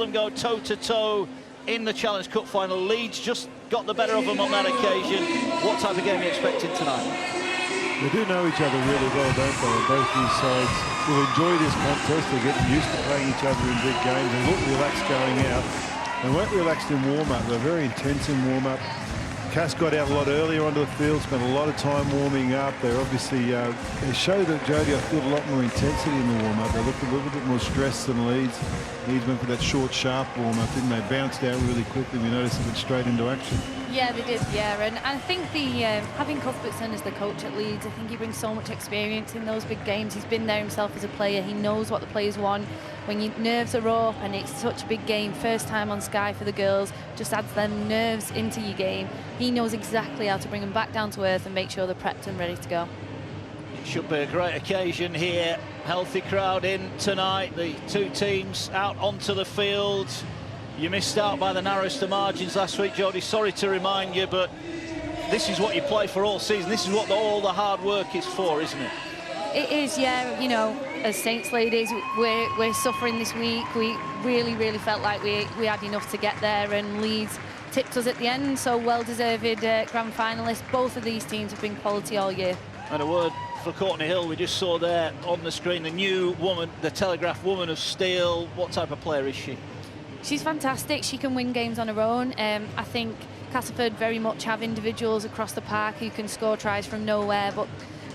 them go toe-to-toe in the Challenge Cup final. Leeds just got the better of them on that occasion. What type of game are you expecting tonight? They do know each other really well, don't they? Both these sides will enjoy this contest. They're getting used to playing each other in big games. They look relaxed going out. They weren't relaxed in warm-up. They're very intense in warm-up. Cass got out a lot earlier onto the field, spent a lot of time warming up. They're obviously, they showed that Jody, I feel, a lot more intensity in the warm-up. They looked a little bit more stressed than Leeds. Leeds went for that short, sharp warm-up, didn't they? Bounced out really quickly. We noticed it went straight into action. Yeah, they did, yeah. And I think having Cuthbertson as the coach at Leeds, I think he brings so much experience in those big games. He's been there himself as a player. He knows what the players want. When your nerves are up and it's such a big game, first time on Sky for the girls, just adds them nerves into your game. He knows exactly how to bring them back down to earth and make sure they're prepped and ready to go. It should be a great occasion here. Healthy crowd in tonight. The two teams out onto the field. You missed out by the narrowest of margins last week, Jodie. Sorry to remind you, but this is what you play for all season. This is what all the hard work is for, isn't it? It is, yeah. You know, as Saints ladies, we're suffering this week. We really felt like we had enough to get there, and Leeds tipped us at the end. So well-deserved grand finalists. Both of these teams have been quality all year. And a word for Courtney Hill. We just saw there on the screen the new woman, the Telegraph Woman of Steel. What type of player is she? She's fantastic. She can win games on her own. I think Castleford very much have individuals across the park who can score tries from nowhere, but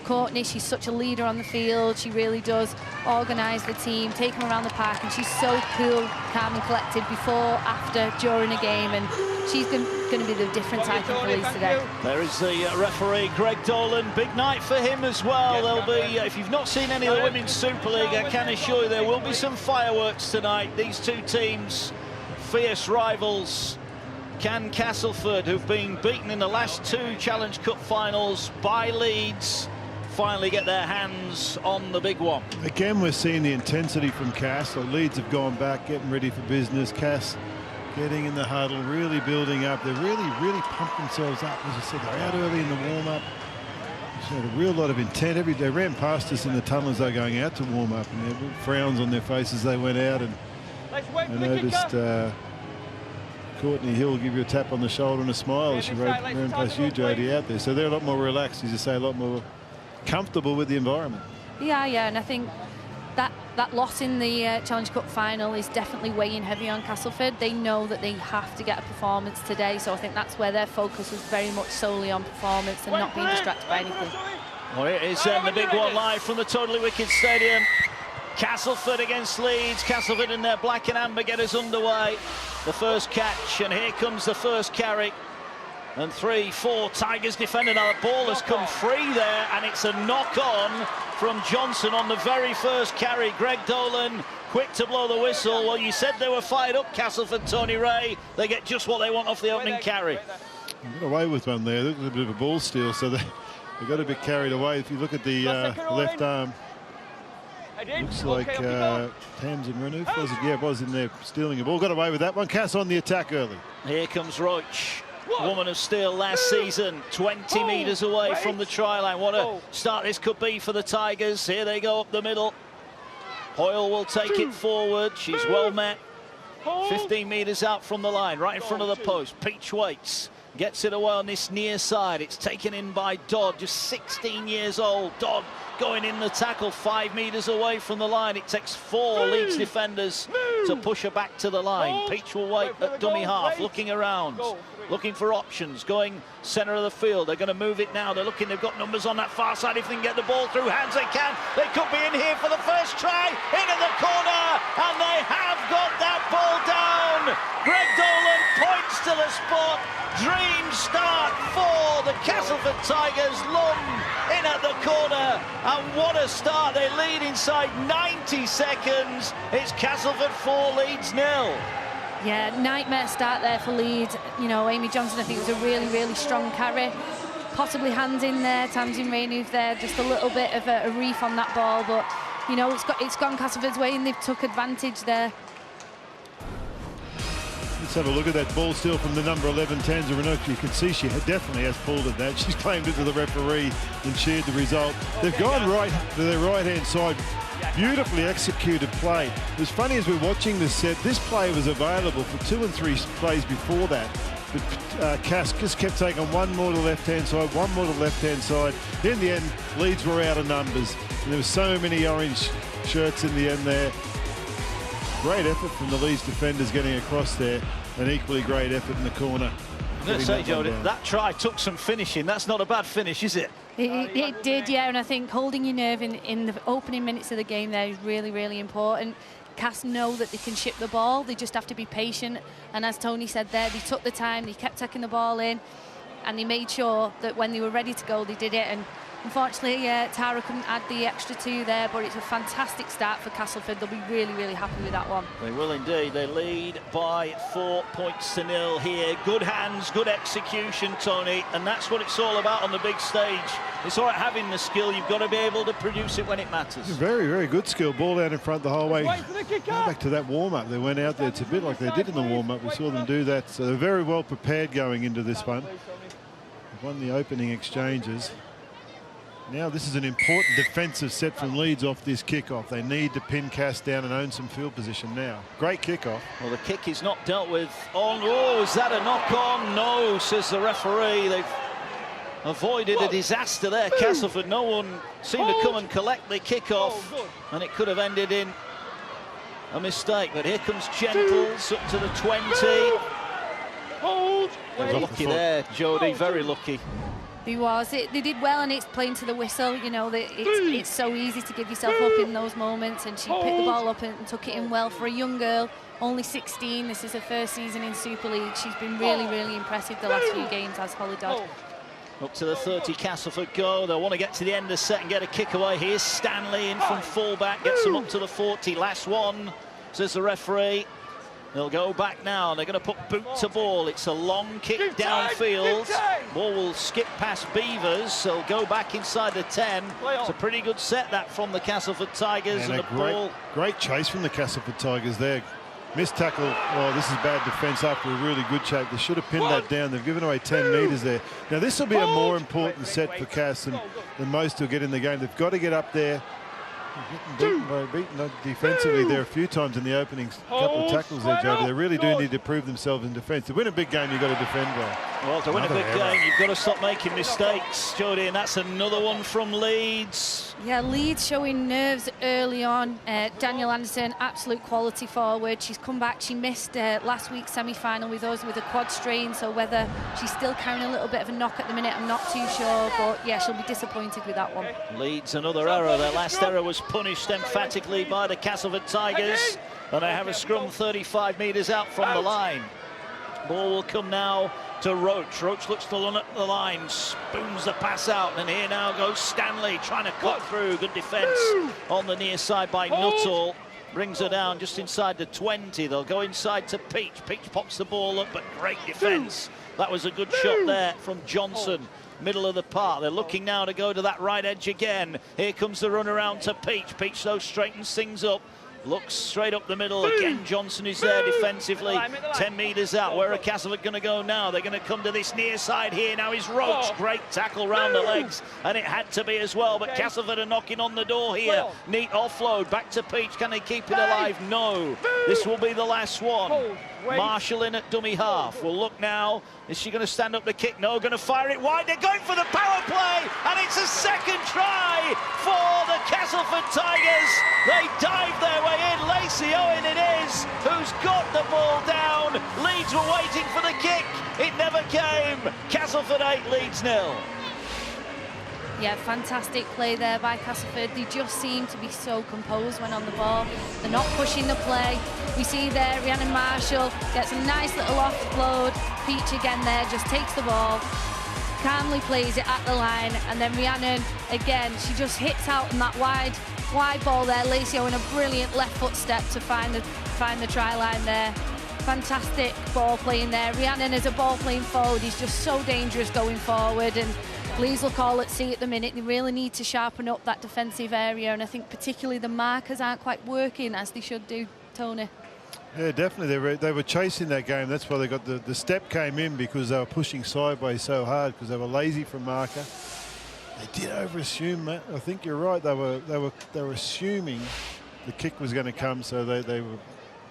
Courtney, she's such a leader on the field. She really does organise the team, take them around the park, and she's so cool, calm and collected before, after, during a game, and she's going to be the difference, I think, for Leeds today. There is the referee, Greg Dolan. Big night for him as well. There'll be, if you've not seen any of the Women's Super League, I can assure you there will be some fireworks tonight. These two teams, fierce rivals. Can Castleford, who've been beaten in the last two Challenge Cup finals by Leeds, finally get their hands on the big one? Again, we're seeing the intensity from Cass. So Leeds have gone back, getting ready for business. Cass getting in the huddle, really building up. They really pumped themselves up. As I said, they're out early in the warm-up. They had a real lot of intent. They ran past us in the tunnel as they were going out to warm up, and there were frowns on their faces. They went out, and I noticed Courtney Hill give you a tap on the shoulder and a smile as she ran past you, Jodie, out there. So they're a lot more relaxed, as you say, a lot more comfortable with the environment. Yeah, and I think that loss in the Challenge Cup final is definitely weighing heavy on Castleford. They know that they have to get a performance today, so I think that's where their focus was very much solely on performance and not being distracted by anything. Well, it is the big one live from the Totally Wicked Stadium. Castleford against Leeds. Castleford in their black and amber get us underway. The first catch, and here comes the first carry. And 3-4 Tigers defender. Now the ball has come free there, and it's a knock-on from Johnson on the very first carry. Greg Dolan quick to blow the whistle. Well, you said they were fired up, Castleford, Tony Ray. They get just what they want off the opening carry. They got away with one there. Looked a bit of a ball steal, so they got a bit carried away. If you look at the left arm, looks like Tamsin Renouf, was it? Yeah, it was in there stealing a ball. Got away with that one. Cass on the attack early. Here comes Roach. Woman of Steel last season, 20 metres away from the try line. What a start this could be for the Tigers. Here they go up the middle. Hoyle will take it forward. She's well met. 15 metres out from the line, right in front of the post. Peach waits, gets it away on this near side. It's taken in by Dodd, just 16 years old. Dodd going in the tackle 5 metres away from the line. It takes 4 Leeds defenders to push her back to the line. Peach will wait at dummy half, looking around, looking for options, going centre of the field. They're going to move it now. They're looking, they've got numbers on that far side. If they can get the ball through hands, they can. They could be in here for the first try, into the corner, and they have got that ball down. Greg Dolan points to the spot. Dream start for the Castleford Tigers. Lum in at the corner, and what a start. They lead inside 90 seconds. It's Castleford 4, Leeds 0. Yeah, nightmare start there for Leeds. You know, Amy Johnson, I think, was a really strong carry. Possibly hands in there, Tamsin Renouf there, just a little bit of a reef on that ball, but, you know, it's gone Castleford's way, and they've took advantage there. Let's have a look at that ball steal from the number 11, Tamsin Renouf. You can see she definitely has pulled at that. She's claimed it to the referee and cheered the result. They've gone right to their right-hand side. Beautifully executed play. It was funny as we're watching this set, this play was available for 2 and 3 plays before that. But Cass just kept taking one more to the left-hand side, one more to the left-hand side. In the end, Leeds were out of numbers. And there were so many orange shirts in the end there. Great effort from the Leeds defenders getting across there. An equally great effort in the corner. I'm going to say, Jody, that try took some finishing. That's not a bad finish, is it? It did, yeah, and I think holding your nerve in the opening minutes of the game there is really, really important. Cass know that they can ship the ball, they just have to be patient, and as Tony said there, they took the time, they kept taking the ball in, and they made sure that when they were ready to go, they did it. And unfortunately, Tara couldn't add the extra 2 there, but it's a fantastic start for Castleford. They'll be really, really happy with that one. They will indeed. They lead by 4 points to 0 here. Good hands, good execution, Tony, and that's what it's all about on the big stage. It's all right having the skill, you've got to be able to produce it when it matters. Very, very good skill. Ball out in front the whole way. Go back to that warm-up. They went out there. It's a bit like they did in the warm-up. We saw them do that. So they're very well prepared going into this one. They've won the opening exchanges. Now this is an important defensive set from Leeds off this kickoff. They need to pin Cass down and own some field position now. Great kickoff. Well, the kick is not dealt with on. Oh, is that a knock-on? No, says the referee. They've avoided a disaster there. Castleford, no one seemed to come and collect the kickoff, and it could have ended in a mistake. But here comes Gentles up to the 20. Very lucky there, Jody, very lucky. He was. They did well, and it's playing to the whistle. You know, it's so easy to give yourself up in those moments, and she picked the ball up and took it in well for a young girl, only 16. This is her first season in Super League. She's been really, really impressive the last few games as Holly Dodd. Up to the 30, Castleford go. They'll want to get to the end of the set and get a kick away. Here's Stanley in from fullback, gets them up to the 40. Last one, says the referee. They'll go back now. They're going to put boot to ball. It's a long kick downfield. Ball will skip past Beavers. They'll go back inside the 10. It's a pretty good set, that, from the Castleford Tigers. And the great chase from the Castleford Tigers there. Missed tackle. Oh, this is bad defence after a really good shake. They should have pinned that down. They've given away 10 metres there. Now, this will be a more important set for Cass than most will get in the game. They've got to get up there. Beaten defensively there a few times in the opening couple of tackles there, Jody. They really do need to prove themselves in defence. To win a big game, you've got to defend well. Well, to win a big game, you've got to stop making mistakes, Jody, and that's another one from Leeds. Yeah, Leeds showing nerves early on. Daniel Anderson, absolute quality forward. She's come back. She missed last week's semi-final with us with a quad strain, so whether she's still carrying a little bit of a knock at the minute, I'm not too sure, but yeah, she'll be disappointed with that one. Leeds, another error. Their last error was punished emphatically by the Castleford Tigers, and they have a scrum 35 metres out from the line. Ball will come now to Roach. Roach looks to run up the line, spoons the pass out, and here now goes Stanley trying to cut through. Good defence on the near side by Nuttall. Brings her down just inside the 20. They'll go inside to Peach. Peach pops the ball up, but great defence. That was a good shot there from Johnson. Middle of the park. They're looking now to go to that right edge again. Here comes the run around to Peach. Peach, though, straightens things up. Looks straight up the middle. Again, Johnson is there defensively. 10 metres out. Where are Castleford going to go now? They're going to come to this near side here. Now is Roach. Great tackle round the legs. And it had to be as well. But Castleford are knocking on the door here. Neat offload. Back to Peach. Can they keep it alive? No. This will be the last one. Marshall in at dummy half. We'll look now. Is she going to stand up the kick? No, going to fire it wide. They're going for the power play, and it's a second try for the Castleford Tigers. They dive their way in. Lacey Owen it is, who's got the ball down. Leeds were waiting for the kick. It never came. Castleford 8, Leeds 0. Yeah, fantastic play there by Castleford. They just seem to be so composed when on the ball. They're not pushing the play. We see there Rhiannon Marshall gets a nice little offload. Peach again there just takes the ball, calmly plays it at the line, and then Rhiannon again, she just hits out on that wide ball there. Lacey Owen a brilliant left foot step to find the try line there. Fantastic ball playing there. Rhiannon as a ball playing forward, he's just so dangerous going forward, and Leeds will call at sea at the minute. They really need to sharpen up that defensive area, and I think particularly the markers aren't quite working as they should do, Tony. Yeah, definitely. They were chasing that game. That's why they got the step came in, because they were pushing sideways so hard because they were lazy from marker. They did over-assume, Matt. I think you're right. They were assuming the kick was going to come, so they were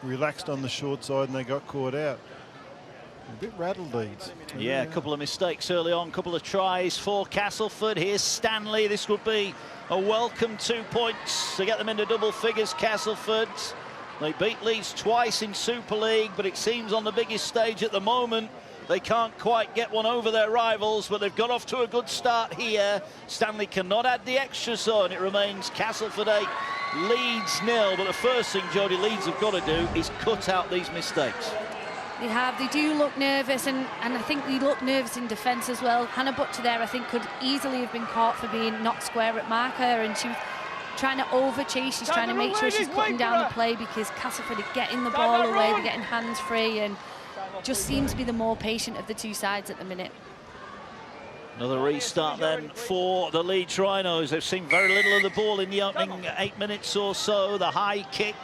relaxed on the short side and they got caught out. A bit rattled, Leeds. Yeah, a couple of mistakes early on, a couple of tries for Castleford. Here's Stanley. This would be a welcome 2 points to get them into double figures, Castleford. They beat Leeds twice in Super League, but it seems on the biggest stage at the moment, they can't quite get one over their rivals, but they've got off to a good start here. Stanley cannot add the extra zone. It remains Castleford 8, Leeds 0. But the first thing Jodie Leeds have got to do is cut out these mistakes. They have. They do look nervous, and I think they look nervous in defence as well. Hannah Butcher there, I think, could easily have been caught for being not square at marker, and she was trying to over-chase. She's trying to make sure she's cutting down the play because Castleford are getting the ball away, they're getting hands free, and just seems to be the more patient of the two sides at the minute. Another restart then for the Leeds Rhinos. They've seen very little of the ball in the opening 8 minutes or so. The high kick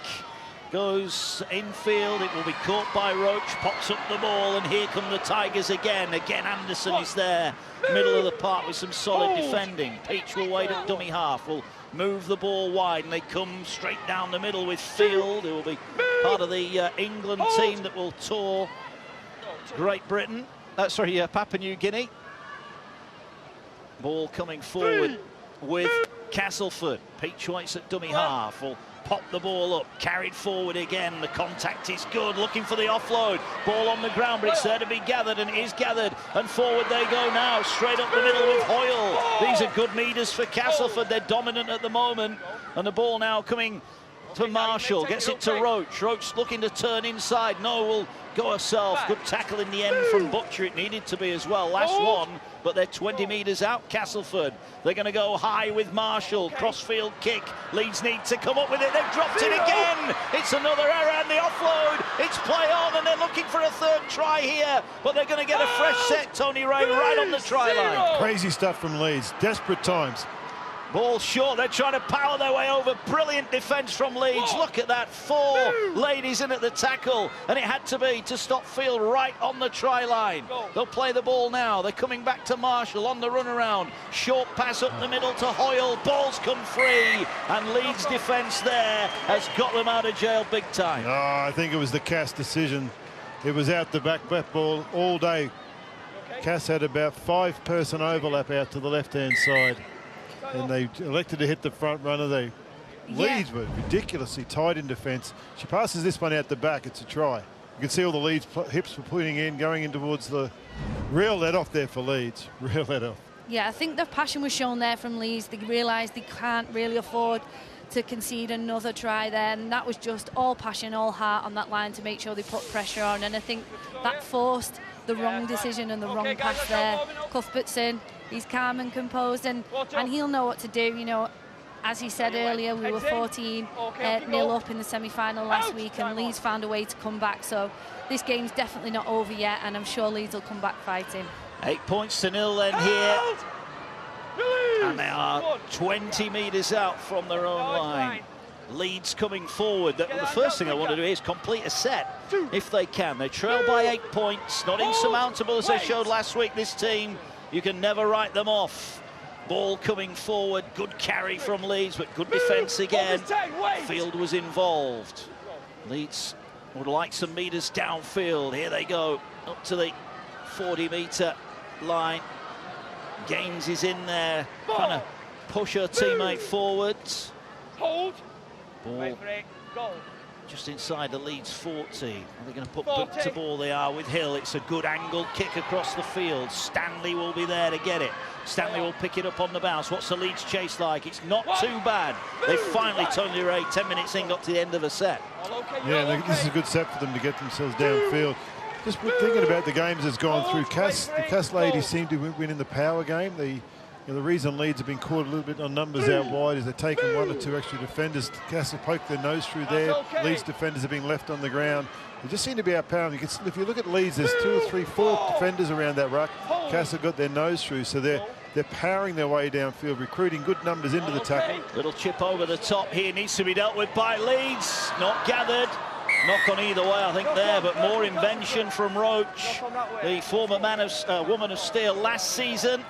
goes infield. It will be caught by Roach, pops up the ball, and here come the Tigers again. Again, Anderson is there, middle of the park with some solid defending. Peach will wait at dummy half, will move the ball wide, and they come straight down the middle with Field, who will be part of the England team that will tour Great Britain. Papua New Guinea. Ball coming forward with Castleford. Peach waits at dummy half, will pop the ball up, carried forward again. The contact is good, looking for the offload. Ball on the ground, but it's there to be gathered, and it is gathered. And forward they go now, straight up the middle with Hoyle. These are good meters for Castleford. They're dominant at the moment. And the ball now coming to Marshall, gets it to Roach. Roach looking to turn inside. No, will go herself. Good tackle in the end from Butcher. It needed to be as well. Last one, but they're 20 metres out, Castleford. They're going to go high with Marshall. Crossfield kick. Leeds need to come up with it. They've dropped it again. It's another error, and the offload. It's play on, and they're looking for a third try here, but they're going to get a fresh set. Tony Ray right on the try line. Crazy stuff from Leeds. Desperate times. Ball short, they're trying to power their way over. Brilliant defence from Leeds. Look at that, 4 ladies in at the tackle, and it had to be to stop Field right on the try line. They'll play the ball now. They're coming back to Marshall on the runaround. Short pass up the middle to Hoyle. Ball's come free, and Leeds defence there has got them out of jail big time. Oh, I think it was the Cass decision. It was out the back ball all day. Cass had about 5-person overlap out to the left-hand side, and they elected to hit the front runner. Leeds were ridiculously tight in defence. She passes this one out the back. It's a try. You can see all the Leeds hips were putting in, going in towards the real let-off there for Leeds. Real let-off. Yeah, I think the passion was shown there from Leeds. They realised they can't really afford to concede another try there, and that was just all passion, all heart on that line to make sure they put pressure on, and I think that forced the wrong decision and the wrong pass there. Cuthbertson, he's calm and composed, and he'll know what to do. You know, as he said earlier, we were 14-0 up in the semi-final last week, and Leeds found a way to come back. So this game's definitely not over yet, and I'm sure Leeds will come back fighting. 8 points to 0 then here. And they are 20 metres out from their own line. Leeds coming forward. The first thing I want to do is complete a set if they can. They trail by 8 points. Not insurmountable as they showed last week, this team. You can never write them off. Ball coming forward. Good carry from Leeds, but good defence again. Field was involved. Leeds would like some metres downfield. Here they go, up to the 40-metre line. Gaines is in there, trying to push her teammate forwards. Hold. Ball just inside the Leeds 40. Are they going to put boot to ball? They are with Hill. It's a good angled kick across the field. Stanley will be there to get it. Stanley will pick it up on the bounce. What's the Leeds chase like? It's not too bad. They finally, Tony Ray, 10 minutes in, got to the end of a set. Yeah, this is a good set for them to get themselves downfield. Just thinking about the games that's gone through, the Cass ladies seem to win in the power game. The reason Leeds have been caught a little bit on numbers out wide is they're taking 1 or 2 extra defenders. Cass have poked their nose through there. Leeds defenders have been left on the ground. They just seem to be outpowering. If you look at Leeds, there's 2 or 3, 4 defenders around that ruck. Cass have got their nose through, so they're powering their way downfield, recruiting good numbers into the tackle. Little chip over the top here needs to be dealt with by Leeds. Not gathered. Knock on either way, I think, there, but more invention from Roach, the former woman of steel last season.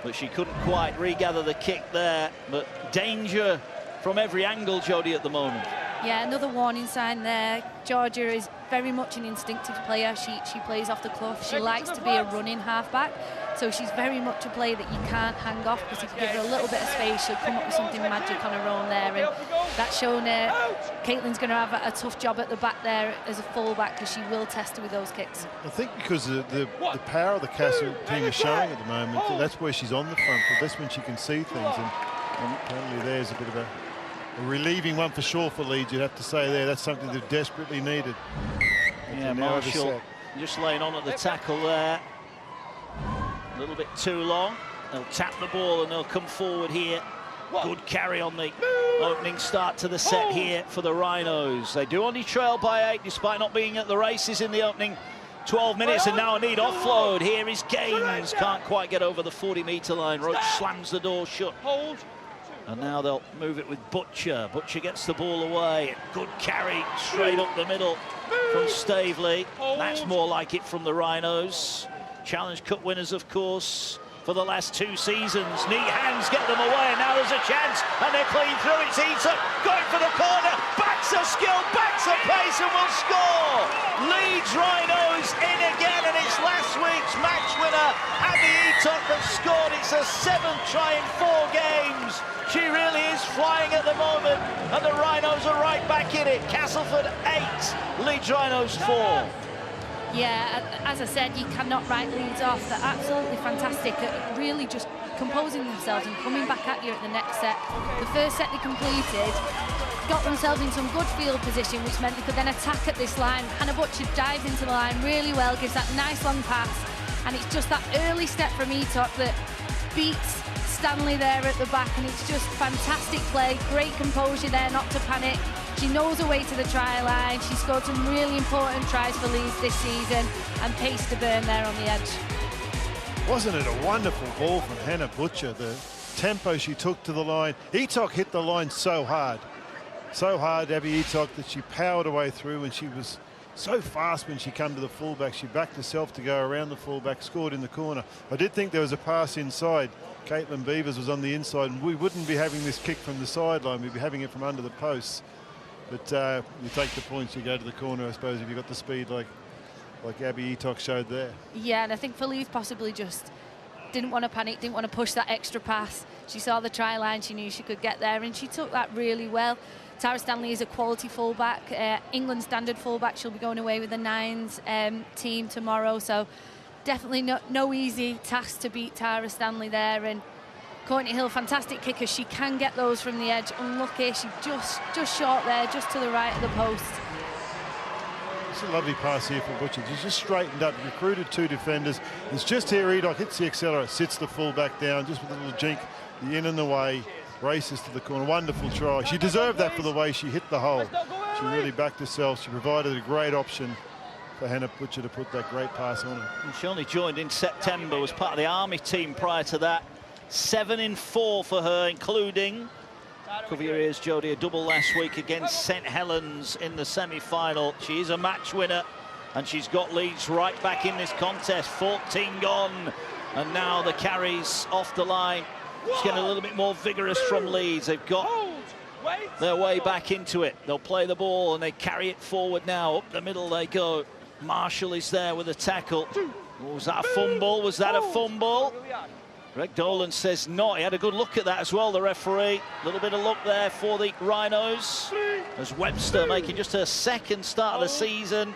but she couldn't quite regather the kick there. But danger from every angle, Jodie, at the moment. Yeah, another warning sign there. Georgia is very much an instinctive player. She plays off the cuff. She likes to be a running halfback. So she's very much a player that you can't hang off, because if you give her a little bit of space, she'll come up with something magic on her own there. And that's shown Caitlin's going to have a tough job at the back there as a fullback, because she will test her with those kicks. I think because the power of the Castle team is showing at the moment, that's where she's on the front foot. That's when she can see things. And apparently there's a bit of a relieving one for sure for Leeds, you'd have to say there. That's something they've desperately needed. Yeah, Marshall just laying on at the tackle there. A little bit too long. They'll tap the ball and they'll come forward here. Good carry on the opening start to the set here for the Rhinos. They do only trail by 8 despite not being at the races in the opening 12 minutes, and now a neat offload. Here is Gaines. Can't quite get over the 40-metre line. Roach slams the door shut. And now they'll move it with Butcher. Butcher gets the ball away. Good carry straight up the middle from Staveley. That's more like it from the Rhinos. Challenge Cup winners, of course, for the last 2 seasons. Neat hands get them away, and now there's a chance, and they're clean through. It's Eaton going for the corner. Backs a skill, backs a pace, and will score. Leeds Rhinos in again, and it's last week's match winner, Abby Eaton, that scored. It's her 7th try in 4 games. She really is flying at the moment, and the Rhinos are right back in it. Castleford 8, Leeds Rhinos 4. Yeah, as I said, you cannot write Leeds off. They're absolutely fantastic at really just composing themselves and coming back at you at the next set. The first set they completed, got themselves in some good field position, which meant they could then attack at this line. Hannah Butcher dives into the line really well, gives that nice long pass, and it's just that early step from Etok that beats Stanley there at the back, and it's just fantastic play, great composure there, not to panic. She knows her way to the try line. She scored some really important tries for Leeds this season, and pace to burn there on the edge. Wasn't it a wonderful ball from Hannah Butcher? The tempo she took to the line. Etok hit the line so hard, Abby Etok, that she powered her way through, and she was so fast when she came to the fullback. She backed herself to go around the fullback, scored in the corner. I did think there was a pass inside. Caitlin Beavers was on the inside, and we wouldn't be having this kick from the sideline. We'd be having it from under the posts. But you take the points, you go to the corner, I suppose, if you've got the speed like Abby Etok showed there. Yeah, and I think for Leeds possibly just didn't want to panic, didn't want to push that extra pass. She saw the try line, she knew she could get there, and she took that really well. Tara Stanley is a quality fullback, England standard fullback. She'll be going away with the 9s team tomorrow, so definitely no easy task to beat Tara Stanley there. And Courtney Hill, fantastic kicker. She can get those from the edge. Unlucky, she just short there, just to the right of the post. It's a lovely pass here for Butcher. She's just straightened up, recruited 2 defenders. It's just here, Etok hits the accelerator, sits the fullback down, just with a little jink, the in and the way, races to the corner. Wonderful try. She deserved that for the way she hit the hole. She really backed herself. She provided a great option for Hannah Butcher to put that great pass on her. And she only joined in September, was part of the Army team prior to that. 7 in 4 for her, including, cover your ears, Jodie, a double last week against St Helens in the semi-final. She is a match winner, and she's got Leeds right back in this contest. 14 gone, and now the carries off the line. She's getting a little bit more vigorous from Leeds. They've got their way back into it. They'll play the ball, and they carry it forward now. Up the middle they go. Marshall is there with a tackle. Was that a fumble? Was that a fumble? Greg Dolan says not. He had a good look at that as well, the referee. A little bit of luck there for the Rhinos. As Webster making just her 2nd start of the season.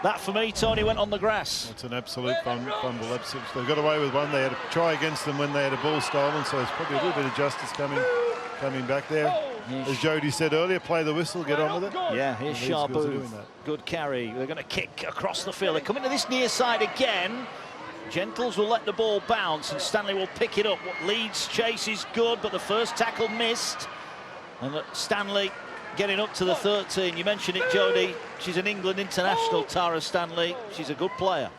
That, for me, Tony, went on the grass. It's an absolute fumble. They got away with one. They had a try against them when they had a ball stolen, so it's probably a little bit of justice coming back there. As Jodie said earlier, play the whistle, get on with it. Yeah, here's Sharbu. Good carry. They're going to kick across the field. They come into this near side again. Gentles will let the ball bounce, and Stanley will pick it up. What Leeds chase is good, but the first tackle missed. And Stanley getting up to the 13. You mentioned it, Jodie. She's an England international, Tara Stanley. She's a good player.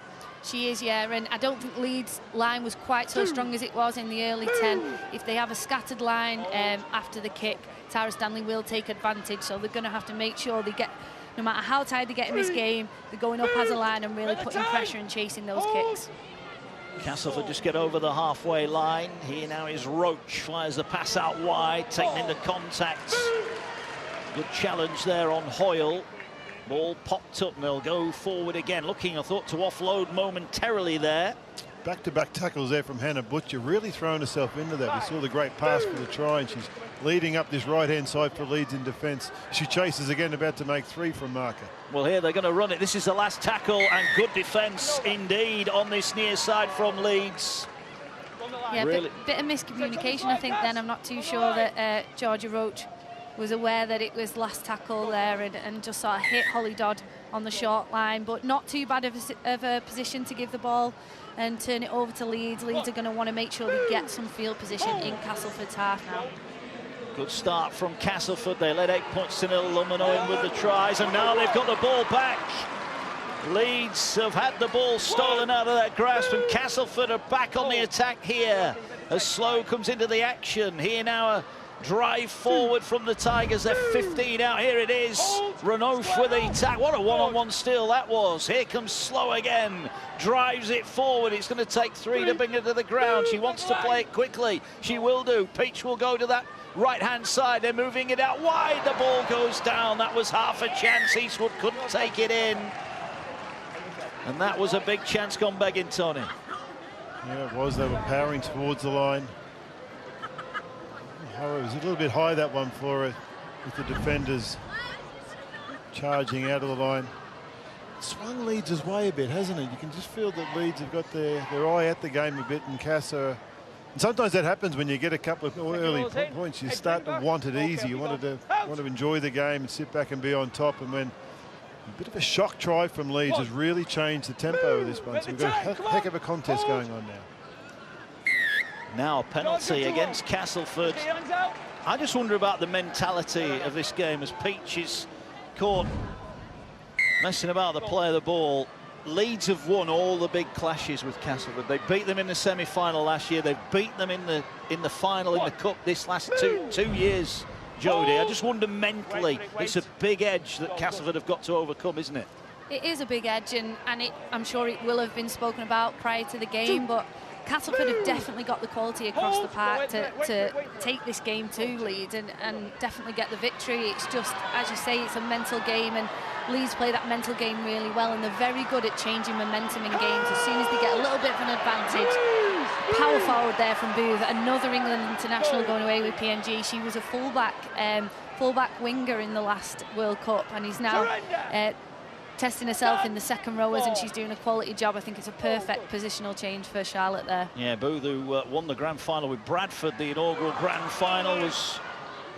She is, yeah, and I don't think Leeds' line was quite so strong as it was in the early 10. If they have a scattered line after the kick, Tara Stanley will take advantage, so they're going to have to make sure they get, no matter how tired they get in this game, they're going up as a line and really putting pressure and chasing those kicks. Castleford just get over the halfway line. Here now is Roach, fires the pass out wide, taking into contact. Good challenge there on Hoyle. Ball popped up and they'll go forward again. Looking, I thought, to offload momentarily there. Back-to-back tackles there from Hannah Butcher, really throwing herself into that. We saw the great pass for the try, and she's leading up this right-hand side for Leeds in defence. She chases again, about to make 3 from marker. Well, here they're going to run it. This is the last tackle, and good defence indeed on this near side from Leeds. Yeah, really. bit of miscommunication, I think, then. I'm not too sure that Georgia Roach was aware that it was last tackle there and just sort of hit Holly Dodd on the short line, but not too bad of a position to give the ball and turn it over to Leeds. Leeds are going to want to make sure they get some field position in Castleford's half now. Good start from Castleford. They led 8 points to 0. Lumino in with the tries, and now they've got the ball back. Leeds have had the ball stolen out of their grasp, and Castleford are back on the attack here as Slow comes into the action. Here now a drive forward from the Tigers. They're 15 out. Here it is. Renouf with the tack. What a one-on-one steal that was. Here comes Slow again. Drives it forward. It's going to take 3 to bring it to the ground. She wants to play it quickly. She will do. Peach will go to that right-hand side. They're moving it out wide. The ball goes down. That was half a chance. Eastwood couldn't take it in. And that was a big chance gone begging, Tony. Yeah, it was. They were powering towards the line. However, it was a little bit high, that one, for it, with the defenders charging out of the line. It swung Leeds' way a bit, hasn't it? You can just feel that Leeds have got their eye at the game a bit, and Casa. And sometimes that happens when you get a couple of early points. You start to want it easy. You want to enjoy the game and sit back and be on top. And when a bit of a shock try from Leeds has really changed the tempo of this one. So we've got a heck of a contest going on now. Now a penalty against Castleford. I just wonder about the mentality of this game as Peach is caught messing about the play of the ball. Leeds have won all the big clashes with Castleford. They beat them in the semi-final last year. They've beat them in the final in the cup this last two years, Jodie. I just wonder mentally, it's a big edge that Castleford have got to overcome, isn't it? It is a big edge, and I'm sure it will have been spoken about prior to the game, but Castleford have definitely got the quality across the park to take this game to Leeds and definitely get the victory. It's just, as you say, it's a mental game, and Leeds play that mental game really well, and they're very good at changing momentum in games. As soon as they get a little bit of an advantage, power forward there from Booth, another England international going away with PNG. She was a fullback winger in the last World Cup, and he's now testing herself in the second rowers, and she's doing a quality job. I think it's a perfect positional change for Charlotte there. Yeah, Booth, who won the grand final with Bradford, the inaugural grand final, was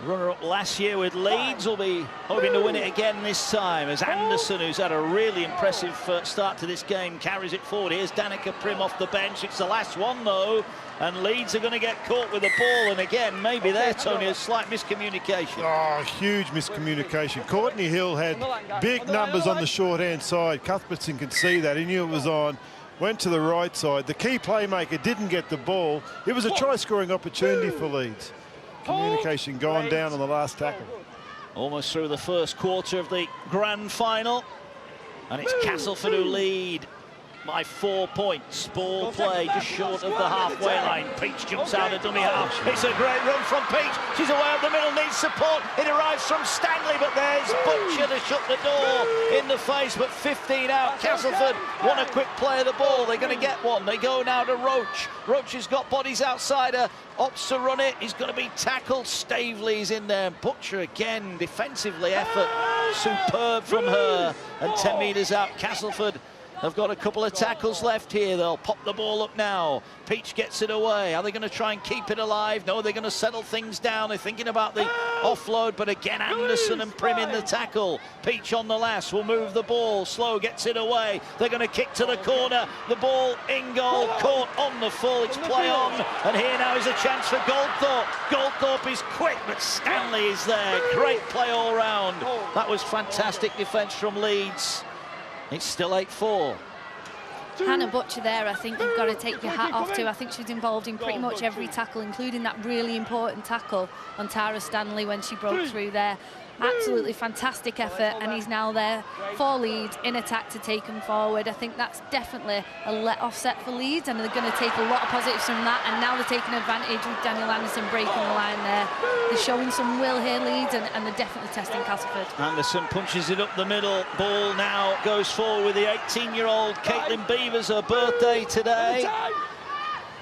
runner-up last year with Leeds, will be hoping to win it again this time, as Anderson, who's had a really impressive start to this game, carries it forward. Here's Danica Prim off the bench. It's the last one, though, and Leeds are going to get caught with the ball, and again, maybe there, Tony, a slight miscommunication. Oh, huge miscommunication. Courtney Hill had big numbers on the short-hand side. Cuthbertson could see that. He knew it was on. Went to the right side. The key playmaker didn't get the ball. It was a try-scoring opportunity for Leeds. Communication gone down on the last tackle. Almost through the first quarter of the grand final, and it's Castleford who lead by 4 points. Ball play just short of the halfway line. Peach jumps out of dummy half. It's a great run from Peach. She's away up the middle, needs support. It arrives from Stanley, but there's Butcher to shut the door in the face. But 15 out. Castleford want a quick play of the ball. They're going to get one. They go now to Roach. Roach has got bodies outside her. Opts to run it. He's going to be tackled. Stavely's in there. Butcher again, defensively effort superb from her. And 10 metres out, Castleford have got a couple of tackles left here. They'll pop the ball up now. Peach gets it away. Are they going to try and keep it alive? No, they're going to settle things down. They're thinking about the offload, but again, Anderson and Prim in the tackle. Peach on the last will move the ball. Slow gets it away. They're going to kick to the corner. The ball in goal, caught on the full. It's play on, and here now is a chance for Goldthorpe. Goldthorpe is quick, but Stanley is there. Great play all round. That was fantastic defence from Leeds. It's still 8-4. Hannah Butcher there, I think you've got to take your hat off to. I think she was involved in pretty much every tackle, including that really important tackle on Tara Stanley when she broke through there. Absolutely fantastic effort, and he's now there for Leeds in attack to take them forward. I think that's definitely a let-off set for Leeds, and they're going to take a lot of positives from that, and now they're taking advantage with Daniel Anderson breaking the line there. They're showing some will here, Leeds, and they're definitely testing Castleford. Anderson punches it up the middle. Ball now goes forward with the 18-year-old Caitlin Beavers, her birthday today.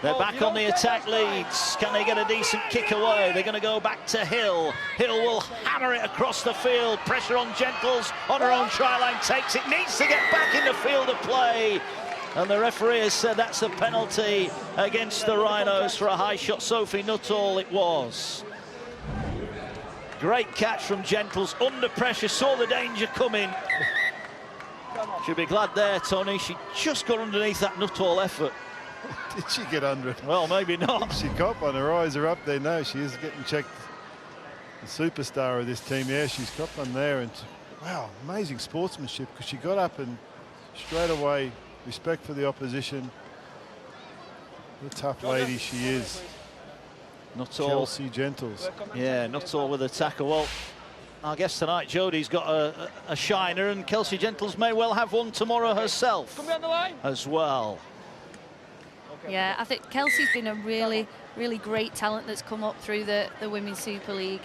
They're back on the attack, Leeds. Can they get a decent kick away? They're going to go back to Hill. Hill will hammer it across the field. Pressure on Gentles on her own try line. Takes it. Needs to get back in the field of play. And the referee has said that's a penalty against the Rhinos for a high shot. Sophie Nuttall it was. Great catch from Gentles. Under pressure. Saw the danger coming. Should be glad there, Tony. She just got underneath that Nuttall effort. Did she get under it? Well, maybe not. She caught one. Her eyes are up there. No, she is getting checked. The superstar of this team. Yeah, she's got one there. And wow, amazing sportsmanship, because she got up and straight away, respect for the opposition. What a tough lady she is. Nuttall. Chelsea Gentles. Yeah, Nuttall with a tackle. Well, I guess tonight Jodie's got a shiner, and Kelsey Gentles may well have one tomorrow herself as well. Yeah, I think Kelsey's been a really great talent that's come up through the Women's Super League.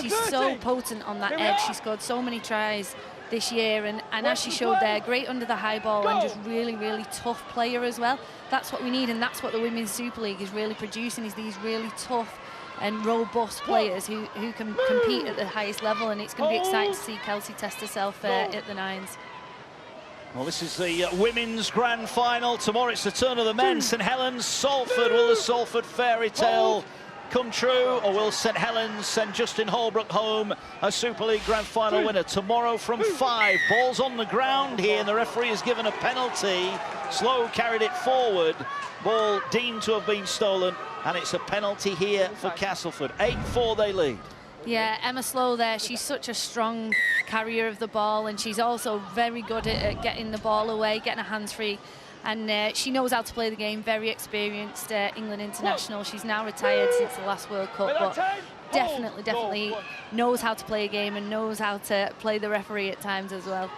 She's so potent on that edge. She scored so many tries this year, and as she showed there, great under the high ball and just really tough player as well. That's what we need, and that's what the Women's Super League is really producing, is these really tough and robust players who can compete at the highest level, and it's going to be exciting to see Kelsey test herself at the nines. Well, this is the women's grand final. Tomorrow it's the turn of the men. St Helens, Salford. Will the Salford fairy tale come true, or will St Helens send Justin Holbrook home a Super League grand final winner? Tomorrow from 5. Ball's on the ground here, and the referee has given a penalty. Slow carried it forward. Ball deemed to have been stolen, and it's a penalty here for Castleford. 8-4 they lead. Yeah, Emma Slow there, she's such a strong carrier of the ball, and she's also very good at getting the ball away, getting her hands free, and she knows how to play the game. Very experienced England international. She's now retired since the last World Cup, but definitely knows how to play a game and knows how to play the referee at times as well.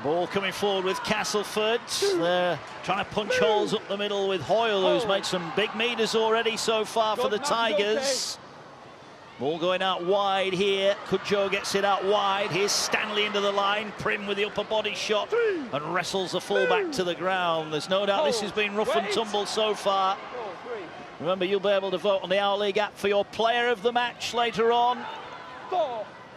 Ball coming forward with Castleford. They're trying to punch holes up the middle with Hoyle, who's made some big meters already so far for the Tigers. Ball going out wide here. Kudjoe gets it out wide. Here's Stanley into the line. Prim with the upper body shot and wrestles the fullback to the ground. There's no doubt this has been rough and tumble so far. Remember, you'll be able to vote on the Our League app for your player of the match later on.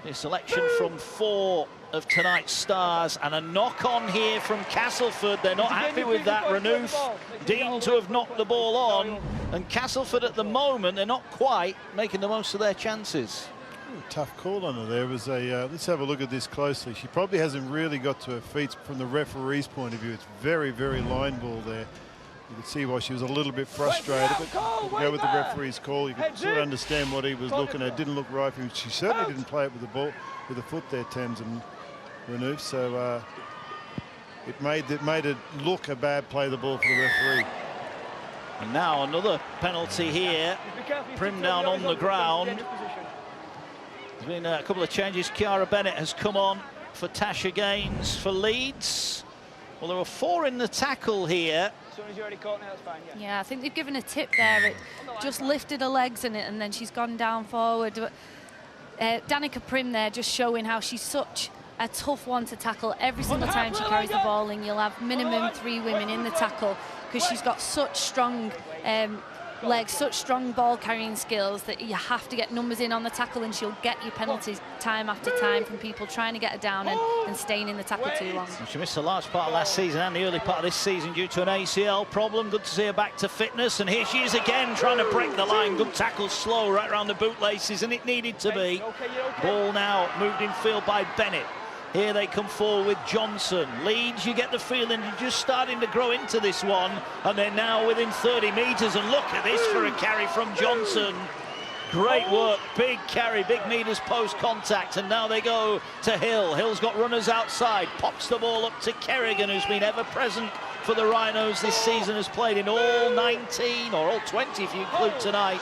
A selection from 4 of tonight's stars, and a knock-on here from Castleford. They're not happy with that. Renouf deemed to have knocked the ball on, and Castleford at the moment, they're not quite making the most of their chances. Tough call on her there. Was a let's have a look at this closely. She probably hasn't really got to her feet from the referee's point of view. It's very line ball there. You could see why she was a little bit frustrated, but go with the referee's call. You can sort of understand what he was looking at. Didn't look right for him. She certainly didn't play it with the ball, with the foot there, Thames and Renouf. So it made it look a bad play, the ball for the referee. And now another penalty here. Prim down on the ground. There's been a couple of changes. Kiara Bennett has come on for Tasha Gaines for Leeds. Well, there were 4 in the tackle here. Yeah, I think they've given a tip there. It just lifted her legs in it, and then she's gone down forward. Danica Prim there just showing how she's such a tough one to tackle. Every single time she carries the ball in, you'll have minimum 3 women in the tackle, because she's got such strong legs, such strong ball carrying skills, that you have to get numbers in on the tackle, and she'll get you penalties time after time from people trying to get her down and staying in the tackle too long. She missed a large part of last season and the early part of this season due to an ACL problem. Good to see her back to fitness, and here she is again trying to break the line. Good tackle, slow right around the bootlaces, and it needed to be. Ball now moved in field by Bennett. Here they come forward with Johnson. Leeds, you get the feeling you're just starting to grow into this one, and they're now within 30 metres, and look at this for a carry from Johnson. Great work, big carry, big meters post contact, and now they go to Hill. Hill's got runners outside, pops the ball up to Kerrigan, who's been ever present for the Rhinos this season, has played in all 19, or all 20 if you include tonight.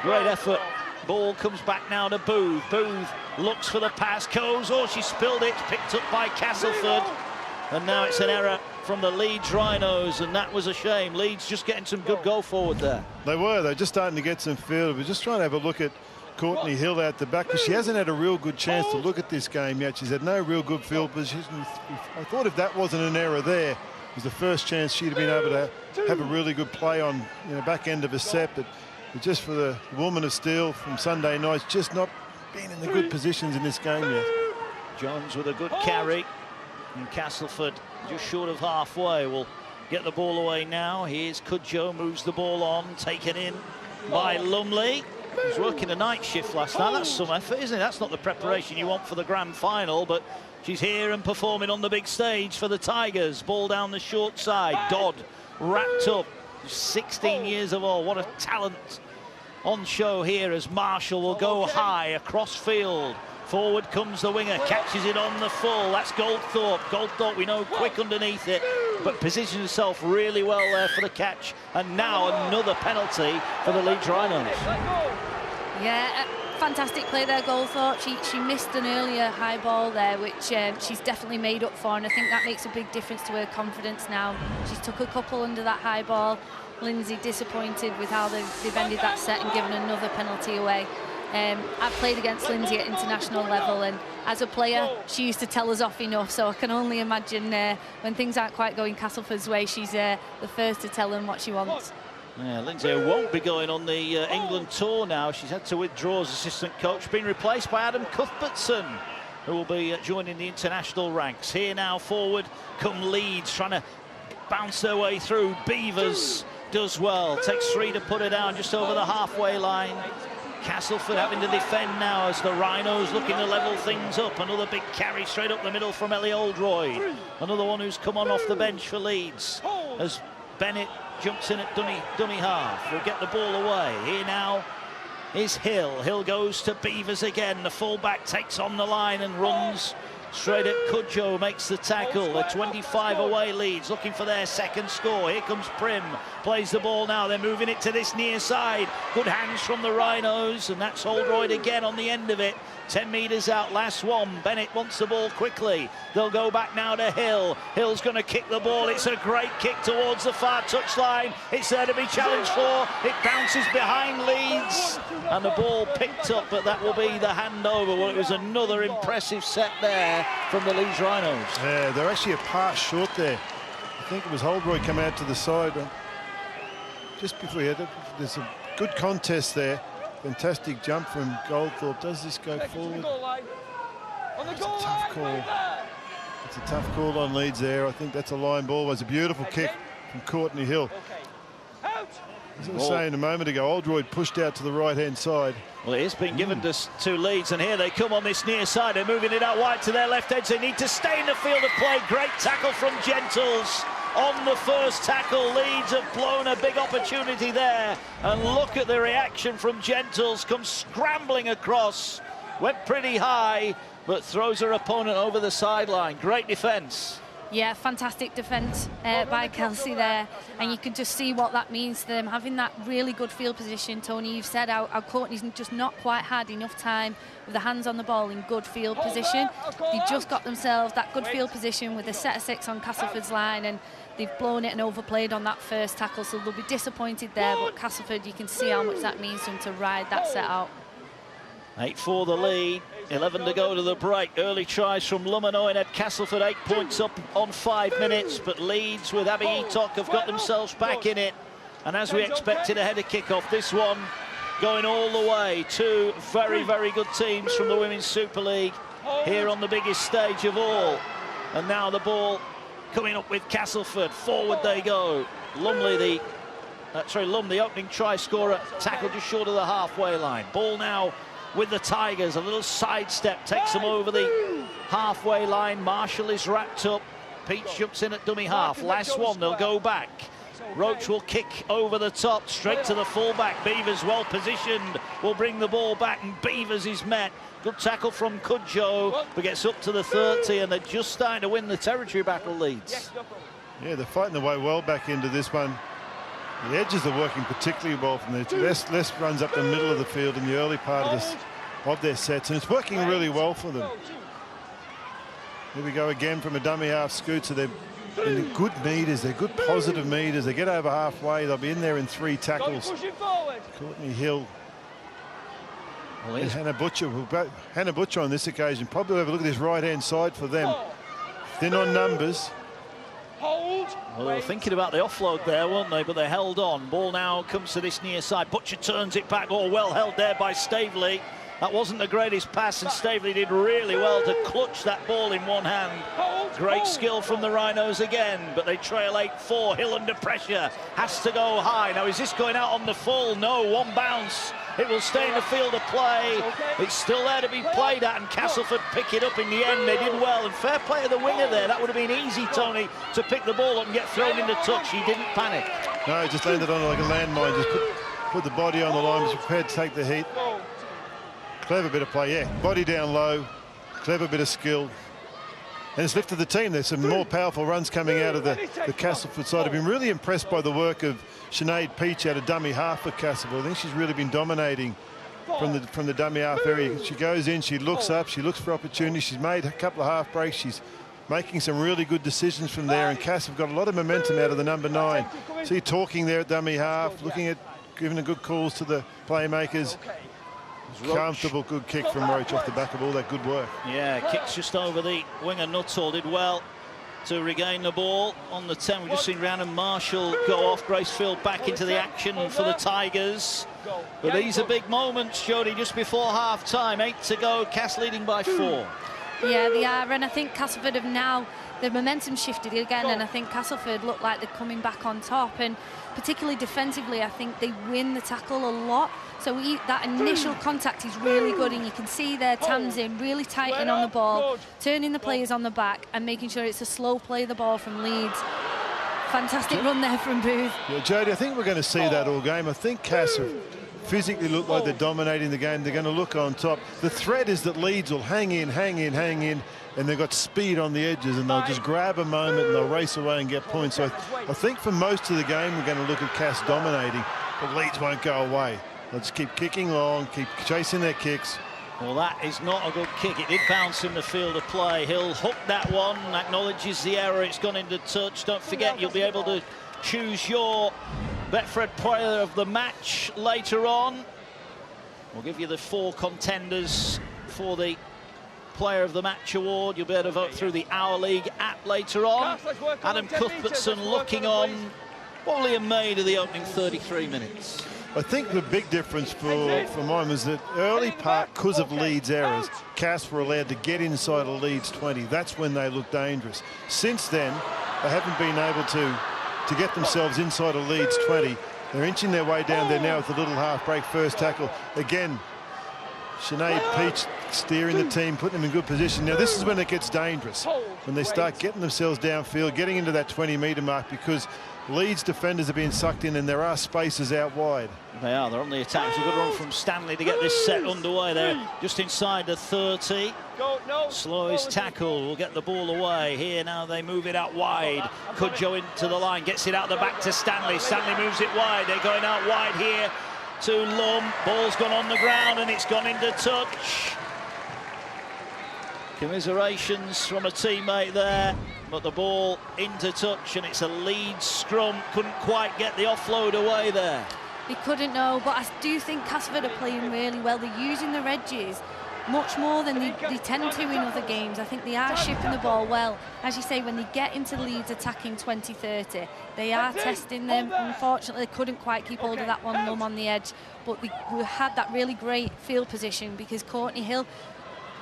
Great effort Ball comes back now to Booth. Booth looks for the pass, goes, oh, she spilled it, picked up by Castleford. And now it's an error from the Leeds Rhinos, and that was a shame. Leeds just getting some good goal forward there. They're just starting to get some field. We're just trying to have a look at Courtney Hill out the back, because she hasn't had a real good chance to look at this game yet. She's had no real good field position. I thought if that wasn't an error there, it was the first chance she'd have been able to have a really good play on, back end of a set. But just for the woman of steel from Sunday night, just not been in the good positions in this game yet. Johns with a good carry. And Castleford just short of halfway will get the ball away now. Here's Cudjoe, moves the ball on, taken in by Lumley. He was working a night shift last night. That's some effort, isn't it? That's not the preparation you want for the grand final, but she's here and performing on the big stage for the Tigers. Ball down the short side. Dodd wrapped up, 16 years of old. What a talent on show here as Marshall will go high across field. Forward comes the winger, catches it on the full. That's Goldthorpe. Goldthorpe, we know, quick underneath it, but positions herself really well there for the catch. And now another penalty for the Leeds Rhinos. Yeah, fantastic play there, Goldthorpe. She missed an earlier high ball there, which she's definitely made up for, and I think that makes a big difference to her confidence now. She's took a couple under that high ball. Lindsay disappointed with how they've ended that set and given another penalty away. I've played against Lindsay at international level, and as a player she used to tell us off enough, so I can only imagine when things aren't quite going Castleford's way, she's the first to tell them what she wants. Yeah, Lindsay won't be going on the England tour now. She's had to withdraw as assistant coach, being replaced by Adam Cuthbertson, who will be joining the international ranks. Here now forward come Leeds, trying to bounce their way through. Beavers does well, takes 3 to put it down just over the halfway line. Castleford having to defend now as the Rhinos looking to level things up. Another big carry straight up the middle from Ellie Oldroyd. Another one who's come on off the bench for Leeds as Bennett jumps in at dummy half. Will get the ball away. Here now is Hill. Hill goes to Beavers again. The fullback takes on the line and runs straight at Cudjoe, makes the tackle. They're 25 away, Leeds looking for their second score. Here comes Prim, plays the ball now. They're moving it to this near side. Good hands from the Rhinos, and that's Oldroyd again on the end of it. 10 metres out, last one. Bennett wants the ball quickly. They'll go back now to Hill. Hill's going to kick the ball. It's a great kick towards the far touchline. It's there to be challenged for. It bounces behind Leeds, and the ball picked up, but that will be the handover. Well, it was another impressive set there from the Leeds Rhinos. Yeah, they're actually a pass short there. I think it was Oldroyd come out to the side just before he had it. There's a good contest there. Fantastic jump from Goldthorpe. Does this go forward? It's a tough call. It's a tough call on Leeds there. I think that's a line ball. It was a beautiful kick from Courtney Hill. As I was saying a moment ago, Oldroyd pushed out to the right-hand side. Well, it has been given to Leeds, and here they come on this near side. They're moving it out wide to their left edge. They need to stay in the field of play. Great tackle from Gentles. On the first tackle, Leeds have blown a big opportunity there. And look at the reaction from Gentles. Comes scrambling across. Went pretty high, but throws her opponent over the sideline. Great defence. Yeah, fantastic defence by Kelsey there, and you can just see what that means to them, having that really good field position. Tony, you've said how Courtney's just not quite had enough time with the hands on the ball in good field position. They just got themselves that good field position with a set of 6 on Castleford's line, and they've blown it and overplayed on that first tackle, so they'll be disappointed there, but Castleford, you can see how much that means to them to ride that set out. 8-4 the lead, 11 to go to the break. Early tries from Luminoy and at Castleford, 8 points up on 5 minutes, but Leeds with Abby Etok have got themselves back in it. And as we expected ahead of kick-off, this one going all the way. 2 very, very good teams from the Women's Super League here on the biggest stage of all. And now the ball coming up with Castleford. Forward they go. Lum, the opening try scorer, tackled just short of the halfway line. Ball now with the Tigers, a little sidestep takes them over the halfway line. Marshall is wrapped up. Peach jumps in at dummy half. Last one, they'll go back. Roach will kick over the top, straight to the fullback. Beavers well positioned, will bring the ball back, and Beavers is met. Good tackle from Cudjoe, but gets up to the 30, and they're just starting to win the territory battle, Leeds. Yeah, they're fighting their way well back into this one. The edges are working particularly well from there. Less runs up the middle of the field in the early part of their sets, and it's working really well for them. Here we go again from a dummy half scoot, so they're in good meters, they're good positive meters. They get over halfway, they'll be in there in 3 tackles. Courtney Hill and Hannah Butcher. Hannah Butcher on this occasion probably have a look at this right-hand side for them. Thin on numbers. Well, they were thinking about the offload there, weren't they? But they held on. Ball now comes to this near side. Butcher turns it back. Oh, well held there by Staveley. That wasn't the greatest pass, and Staveley did really well to clutch that ball in one hand. Great skill from the Rhinos again, but they trail 8-4. Hill under pressure, has to go high. Now, is this going out on the full? No, one bounce. It will stay in the field of play. It's still there to be played at, and Castleford pick it up in the end. They did well, and fair play to the winger there. That would have been easy, Tony, to pick the ball up and get thrown into touch. He didn't panic. No, he just landed on it like a landmine. Just put the body on the line, was prepared to take the heat. Clever bit of play, yeah. Body down low, clever bit of skill. And it's lifted the team. There's some more powerful runs coming out of the Castleford side. I've been really impressed by the work of Sinead Peach out of dummy half for Castleford. I think she's really been dominating from the dummy half area. She goes in, she looks up, she looks for opportunity. She's made a couple of half breaks. She's making some really good decisions from there. And Cass have got a lot of momentum out of the number 9. See, talking there at dummy half, looking at giving the good calls to the playmakers. Comfortable, good kick from Roach off the back of all that good work. Yeah, kicks just over the winger. Nuttall did well to regain the ball on the 10. We've just seen Rhiannon Marshall go off. Gracefield back into the action for the Tigers. But these are big moments, Jodie, just before half-time. 8 to go, Cass leading by 4. Yeah, they are, and I think Castleford have now, the momentum shifted again, and I think Castleford look like they're coming back on top, and particularly defensively, I think they win the tackle a lot. So that initial contact is really good, and you can see there Tamsin really tight in on the ball, turning the players on the back and making sure it's a slow play of the ball from Leeds. Fantastic run there from Booth. Yeah, Jodie, I think we're going to see that all game. I think Cass have physically look like they're dominating the game. They're going to look on top. The threat is that Leeds will hang in, and they've got speed on the edges, and they'll just grab a moment and they'll race away and get points. So I think for most of the game we're going to look at Cass dominating, but Leeds won't go away. They'll just keep kicking long, keep chasing their kicks. Well, that is not a good kick. It did bounce in the field of play. Hill hooked that one, acknowledges the error. It's gone into touch. Don't forget, you'll be able to choose your Betfred player of the match later on. We'll give you the 4 contenders for the player of the match award. You'll be able to vote through the Our League app later on. Adam Cuthbertson looking on. Wally and May to the opening 33 minutes. I think the big difference for mine was that early part, because of Leeds' errors, Cass were allowed to get inside of Leeds 20. That's when they looked dangerous. Since then, they haven't been able to get themselves inside of Leeds 20. They're inching their way down there now with a little half-break first tackle. Again, Sinead Peach steering the team, putting them in good position. Now, this is when it gets dangerous, when they start getting themselves downfield, getting into that 20-metre mark, because Leeds defenders are being sucked in and there are spaces out wide. They are. They're on the attack. It's a good run from Stanley to get this set underway there. Just inside the 30. Slow his tackle. Will get the ball away. Here now they move it out wide. Cudjoe into the line. Gets it out the back to Stanley. Stanley moves it wide. They're going out wide here to Lum. Ball's gone on the ground and it's gone into touch. Commiserations from a teammate there. But the ball into touch and it's a Leeds scrum. Couldn't quite get the offload away there. They couldn't, know, but I do think Castleford are playing really well. They're using their edges much more than they tend to in other games. I think they are shipping the ball well. As you say, when they get into Leeds attacking 20-30, they are testing them. Unfortunately, they couldn't quite keep hold of that one Lum on the edge, but we had that really great field position because Courtney Hill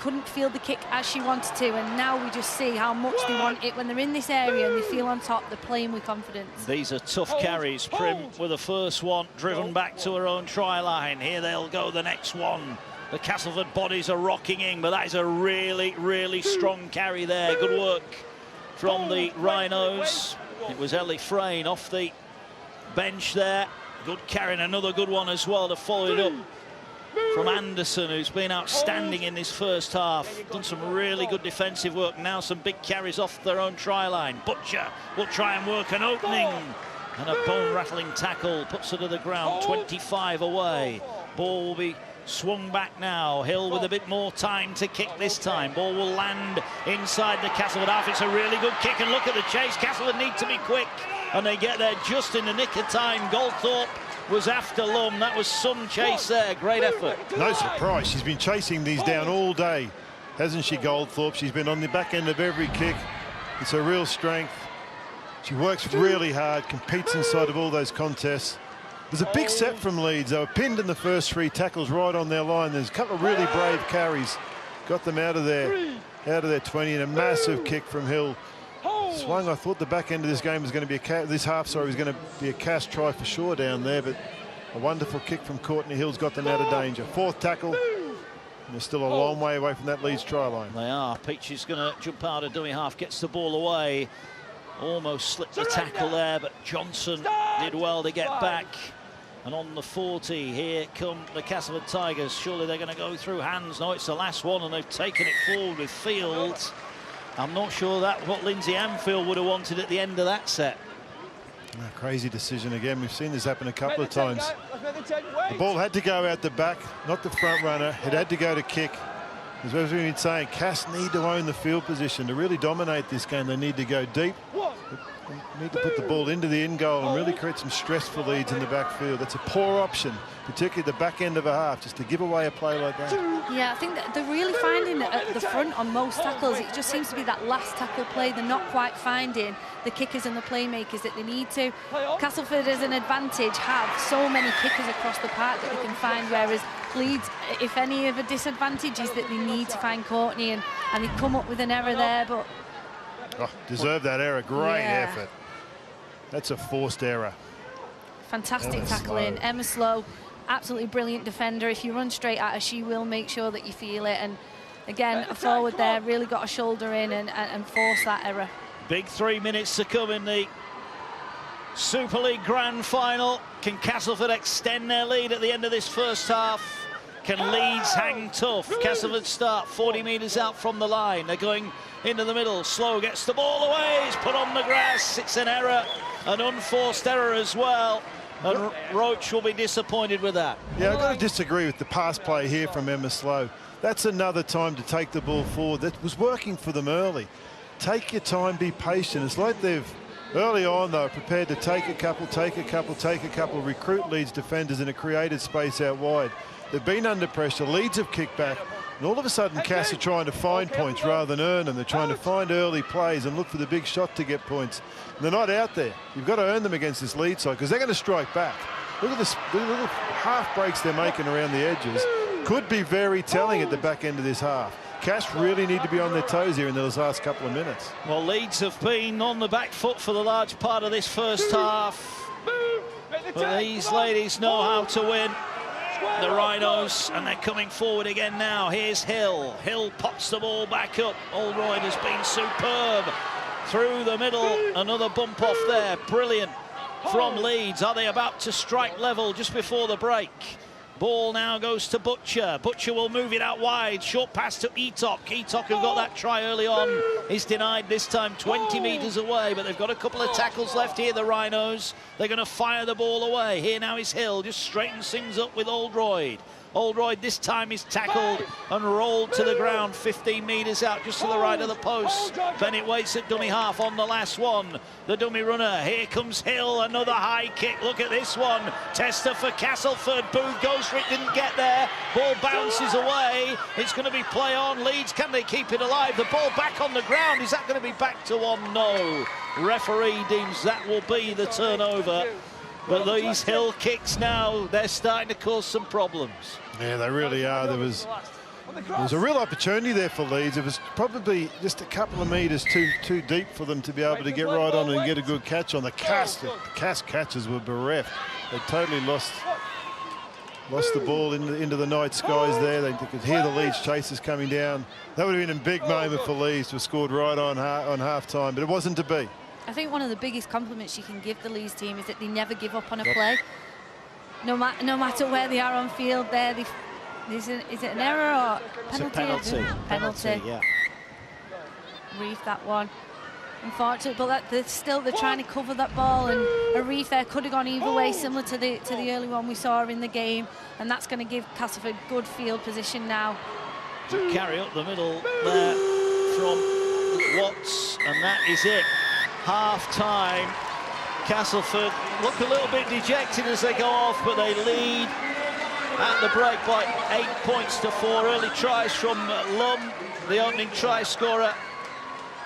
couldn't field the kick as she wanted to, and now we just see how much they want it when they're in this area and they feel on top. They're playing with confidence. These are tough carries. Prim with the first one, driven back to her own try line. Here they'll go the next one. The Castleford bodies are rocking in, but that is a really, really strong carry there. Good work from the Rhinos. It was Ellie Frayne off the bench there. Good carry, and another good one as well to follow it up from Anderson, who's been outstanding in this first half. Done some really good defensive work. Now some big carries off their own try line. Butcher will try and work an opening And a bone-rattling tackle puts her to the ground, 25 away. Ball will be swung back now. Hill with a bit more time to kick this time. Ball will land inside the Castleford half. It's a really good kick, and look at the chase. Castleford need to be quick, and they get there just in the nick of time. Goldthorpe was after Lum. That was some chase there. Great effort. No surprise. She's been chasing these down all day, hasn't she, Goldthorpe? She's been on the back end of every kick. It's a real strength. She works really hard, competes inside of all those contests. There's a big set from Leeds. They were pinned in the first 3 tackles right on their line. There's a couple of really brave carries. Got them out of their 20, and a massive kick from Hill. Swung. I thought the back end of this game was going to be this half, sorry, was going to be a Cass try for sure down there, but a wonderful kick from Courtney Hill's got them out of danger. 4th tackle. And they're still a long way away from that Leeds try line. They are. Peach is going to jump out of dummy half, gets the ball away. Almost slipped the tackle there, but Johnson did well to get back. And on the 40, here come the Castleford Tigers. Surely they're going to go through hands. No, it's the last one, and they've taken it forward with Fields. I'm not sure that's what Lindsay Anfield would have wanted at the end of that set. Crazy decision again. We've seen this happen a couple of times. The ball had to go out the back, not the front runner. It had to go to kick. As we've been saying, Cass need to own the field position. To really dominate this game, they need to go deep. They need to put the ball into the in goal and really create some stress for Leeds in the backfield. That's a poor option, particularly the back end of a half, just to give away a play like that. Yeah, I think that they're really finding it at the front on most tackles. It just seems to be that last tackle play. They're not quite finding the kickers and the playmakers that they need to. Castleford, as an advantage, have so many kickers across the park that they can find, whereas Leeds, if any, of a disadvantage is that they need to find Courtney, and they come up with an error there, but... Oh, deserve that error. Great effort. That's a forced error. Fantastic tackling. Emma Slow, absolutely brilliant defender. If you run straight at her, she will make sure that you feel it. And again, a forward there really got a shoulder in and forced that error. Big 3 minutes to come in the Super League Grand Final. Can Castleford extend their lead at the end of this first half? Can Leeds hang tough? Castleford start 40 metres out from the line. They're going into the middle. Slow gets the ball away. It's put on the grass. It's an error, an unforced error as well. And Roach will be disappointed with that. Yeah, I've got to disagree with the pass play here from Emma Slow. That's another time to take the ball forward. That was working for them early. Take your time, be patient. It's like they've, early on, they were prepared to take a couple, recruit Leeds defenders in a created space out wide. They've been under pressure. Leeds have kicked back. And all of a sudden, Cass are trying to find points rather than earn them. They're trying to find early plays and look for the big shot to get points. And they're not out there. You've got to earn them against this Leeds side because they're going to strike back. Look at this, the little half breaks they're making around the edges. Could be very telling at the back end of this half. Cass really need to be on their toes here in those last couple of minutes. Well, Leeds have been on the back foot for the large part of this first half. But these ladies know how to win. The Rhinos, and they're coming forward again now. Here's Hill. Hill pops the ball back up. Oldroyd has been superb through the middle. Another bump off there. Brilliant from Leeds. Are they about to strike level just before the break? Ball now goes to Butcher. Butcher will move it out wide. Short pass to Etok. Etok, who got that try early on, is denied this time 20 metres away, but they've got a couple of tackles left here, the Rhinos. They're going to fire the ball away. Here now is Hill, just straightens things up with Oldroyd. Oldroyd this time is tackled and rolled to the ground 15 metres out just to the right of the post. Bennett waits at dummy half on the last one. The dummy runner, here comes Hill, another high kick. Look at this one. Tester for Castleford. Booth goes for it, didn't get there. Ball bounces away. It's going to be play on. Leeds, can they keep it alive? The ball back on the ground. Is that going to be back to one? No. Referee deems that will be the turnover. But these Hill kicks now, they're starting to cause some problems. Yeah, they really are. There was a real opportunity there for Leeds. It was probably just a couple of metres too deep for them to be able to get right on and get a good catch on. The Cass catches were bereft. They totally lost the ball into the night skies there. They could hear the Leeds chasers coming down. That would have been a big moment for Leeds to have scored right on half-time, but it wasn't to be. I think one of the biggest compliments you can give the Leeds team is that they never give up on a play. No matter where they are on field, is it an error or penalty? It's a penalty. Penalty. Yeah. Reef that one. unfortunate, but they're trying to cover that ball, and a reef there could have gone either way, similar to the early one we saw in the game, and that's going to give Castleford good field position now. Carry up the middle there from Watts, and that is it. Half-time. Castleford look a little bit dejected as they go off, but they lead at the break by 8 points to 4. Early tries from Lum, the opening try scorer.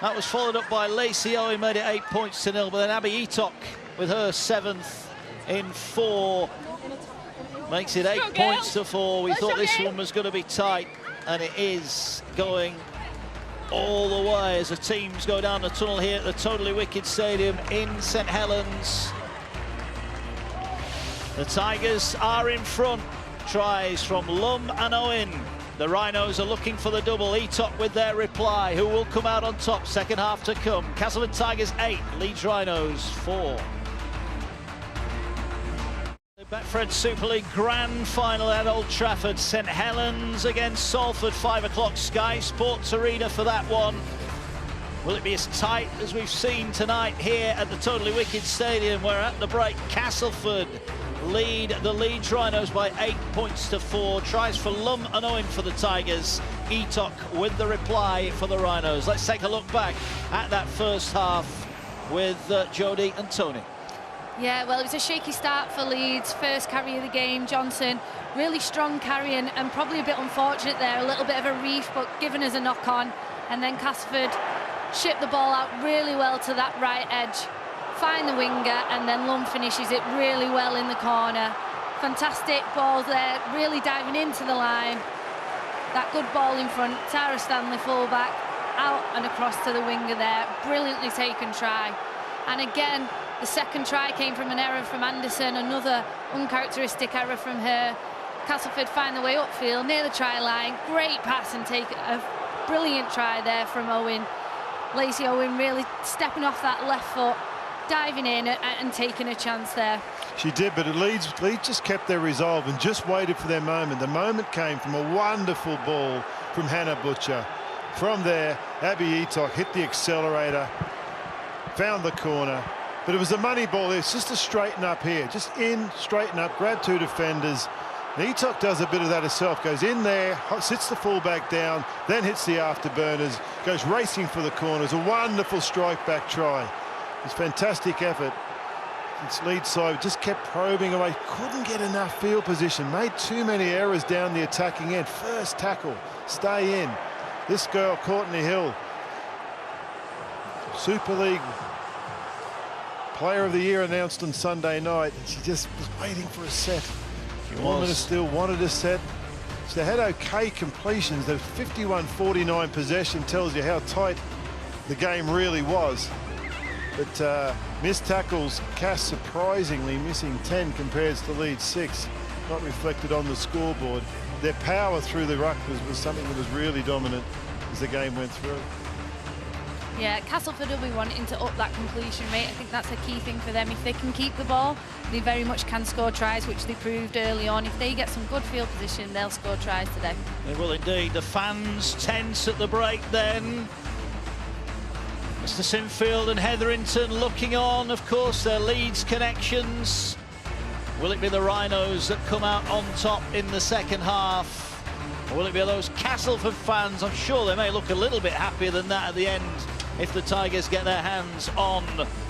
That was followed up by Lacey Owen, made it 8 points to 0. But then Abby Eatock with her 7th in 4 makes it 8 points to 4. We thought this one was going to be tight, and it is going all the way as the teams go down the tunnel here at the Totally Wicked Stadium in St Helens. The Tigers are in front. Tries from Lum and Owen. The Rhinos are looking for the double. Eatock with their reply. Who will come out on top? Second half to come. Castleford Tigers 8, Leeds Rhinos 4. The Betfred Super League Grand Final at Old Trafford. St Helens against Salford, 5 o'clock. Sky Sports Arena for that one. Will it be as tight as we've seen tonight here at the Totally Wicked Stadium, where at the break Castleford lead the Leeds Rhinos by 8 points to 4. Tries for Lum and Owen for the Tigers. Eatock with the reply for the Rhinos. Let's take a look back at that first half with Jodie and Tony. Yeah, well, it was a shaky start for Leeds. First carry of the game, Johnson, really strong carry and probably a bit unfortunate there. A little bit of a reef, but giving us a knock on. And then Castleford shipped the ball out really well to that right edge. Find the winger, and then Lum finishes it really well in the corner. Fantastic balls there, really diving into the line. That good ball in front. Tara Stanley fullback, out and across to the winger there. Brilliantly taken try. And again, the second try came from an error from Anderson, another uncharacteristic error from her. Castleford find the way upfield near the try line. Great pass and take a brilliant try there from Owen. Lacey Owen really stepping off that left foot, diving in and taking a chance there. She did, but Leeds just kept their resolve and just waited for their moment. The moment came from a wonderful ball from Hannah Butcher. From there, Abby Eatock hit the accelerator, found the corner, but it was a money ball. It's just a straighten up here, just in, straighten up, grab two defenders. And Eatock does a bit of that herself, goes in there, sits the fullback down, then hits the afterburners, goes racing for the corners. A wonderful strike back try. It's fantastic effort. Its Leeds side just kept probing away, couldn't get enough field position, made too many errors down the attacking end. First tackle, stay in. This girl, Courtney Hill, Super League Player of the Year announced on Sunday night, and she just was waiting for a set. The woman still wanted a set. So they had okay completions. The 51-49 possession tells you how tight the game really was. But missed tackles, Cass surprisingly missing 10 compared to Leeds 6, not reflected on the scoreboard. Their power through the ruck was something that was really dominant as the game went through. Yeah, Castleford will be wanting to up that completion rate. I think that's a key thing for them. If they can keep the ball, they very much can score tries, which they proved early on. If they get some good field position, they'll score tries today. They will indeed. The fans tense at the break then. Mr. Sinfield and Hetherington looking on, of course, their Leeds connections. Will it be the Rhinos that come out on top in the second half? Or will it be those Castleford fans? I'm sure they may look a little bit happier than that at the end if the Tigers get their hands on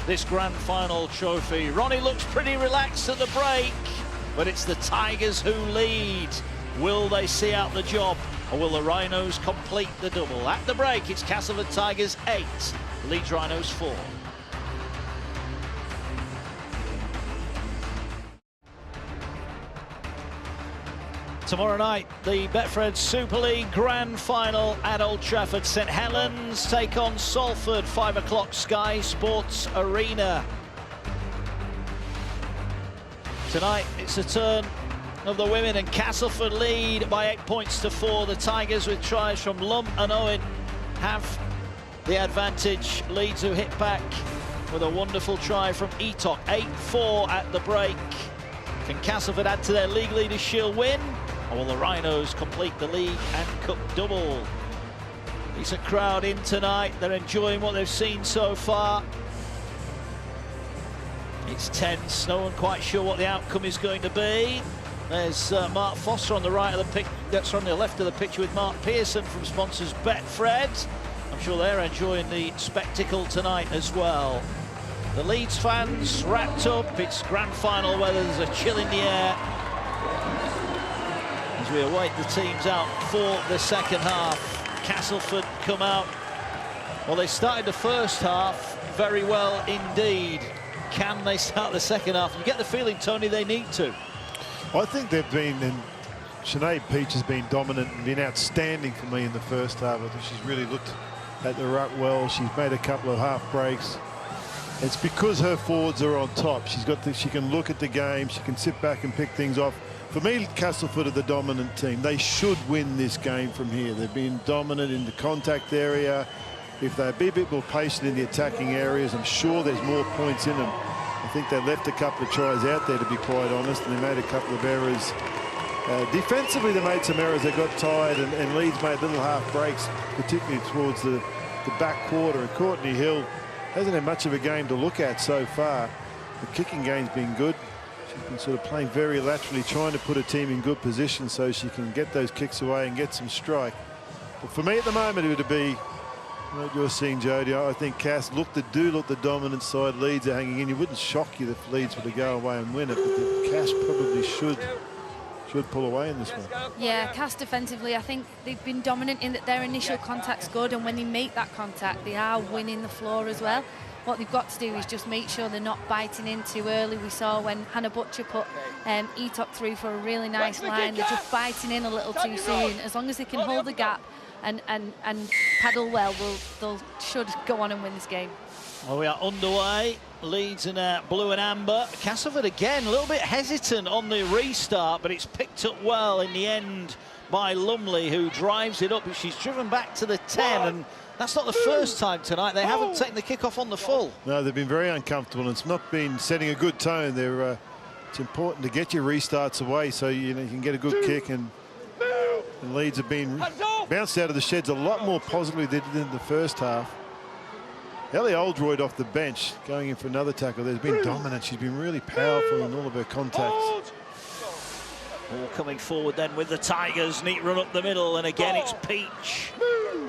this grand final trophy. Ronnie looks pretty relaxed at the break, but it's the Tigers who lead. Will they see out the job, or will the Rhinos complete the double? At the break, it's Castleford Tigers 8, Leeds Rhinos 4. Tomorrow night, the Betfred Super League Grand Final at Old Trafford. St Helens take on Salford, 5 o'clock, Sky Sports Arena. Tonight, it's the turn of the women, and Castleford lead by 8 points to 4. The Tigers, with tries from Lum and Owen, have the advantage. Leeds, who hit back with a wonderful try from Eatock. 8-4 at the break. Can Castleford add to their league leaders' shield win? Or will the Rhinos complete the league and cup double? Decent crowd in tonight. They're enjoying what they've seen so far. It's tense. No one quite sure what the outcome is going to be. There's Mark Foster on the right of the pitch. That's on the left of the pitch with Mark Pearson from sponsors Betfred. I'm sure they're enjoying the spectacle tonight as well. The Leeds fans wrapped up. It's grand final weather. There's a chill in the air as we await the teams out for the second half. Castleford come out. Well, they started the first half very well indeed. Can they start the second half? You get the feeling, Tony, they need to. I think they've been, and Sinead Peach has been dominant and been outstanding for me in the first half. I think she's really looked at the ruck well. She's made a couple of half breaks. It's because her forwards are on top. She can look at the game. She can sit back and pick things off. For me, Castleford are the dominant team. They should win this game from here. They've been dominant in the contact area. If they be a bit more patient in the attacking areas, I'm sure there's more points in them. I think they left a couple of tries out there, to be quite honest, and they made a couple of errors. Defensively, they made some errors. They got tired, and Leeds made little half breaks, particularly towards the back quarter. And Courtney Hill hasn't had much of a game to look at so far. The kicking game's been good. She's been sort of playing very laterally, trying to put a team in good position so she can get those kicks away and get some strike. But for me at the moment, it would be what you're seeing, Jody. I think Cass look the dominant side. Leeds are hanging in. It wouldn't shock you if Leeds were to go away and win it, but the Cass probably should pull away in this one. Yeah, Cass defensively, I think they've been dominant in that their initial contact's good, and when they make that contact, they are winning the floor as well. What they've got to do is just make sure they're not biting in too early. We saw when Hannah Butcher put Etok through for a really nice line. They're just biting in a little too soon. As long as they can hold the gap and paddle well, they'll should go on and win this game. Well, we are underway. Leeds in blue and amber. Castleford again, a little bit hesitant on the restart, but it's picked up well in the end by Lumley, who drives it up. She's driven back to the 10, and that's not the first time tonight. They haven't taken the kick off on the full. No, they've been very uncomfortable, and it's not been setting a good tone. It's important to get your restarts away so you can get a good kick, and Leeds have been bounced out of the sheds a lot more positively than they did in the first half. Ellie Oldroyd off the bench going in for another tackle. There's been dominant. She's been really powerful in all of her contacts. All coming forward then with the Tigers. Neat run up the middle, and again it's Peach,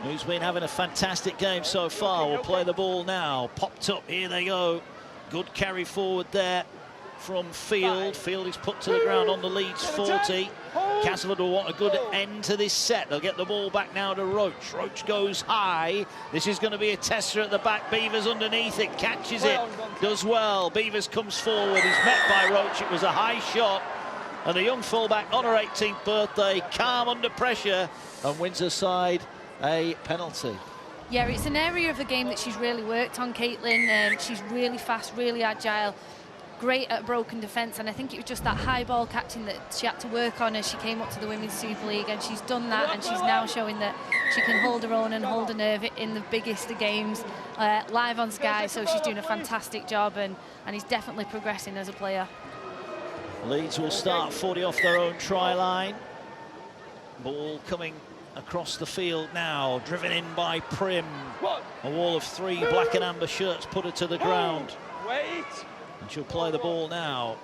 who's been having a fantastic game so far. Will play the ball now. Popped up. Here they go. Good carry forward there from Field. Field is put to the ground on the Leeds 40. Castleford will want a good end to this set. They'll get the ball back now to Roach. Roach goes high. This is going to be a tester at the back. Beavers underneath it, catches it, does well. Beavers comes forward, he's met by Roach. It was a high shot, and the young fullback on her 18th birthday, calm under pressure, and wins her side a penalty. Yeah, it's an area of the game that she's really worked on, Caitlin. She's really fast, really agile, great at broken defence, and I think it was just that high ball catching that she had to work on as she came up to the Women's Super League, and she's done that, and she's now showing that she can hold her own and hold a nerve in the biggest of games live on Sky. So she's doing a fantastic job, and he's definitely progressing as a player. Leeds will start 40 off their own try line. Ball coming across the field now, driven in by Prim. A wall of three black and amber shirts put her to the ground. And she'll play the ball now.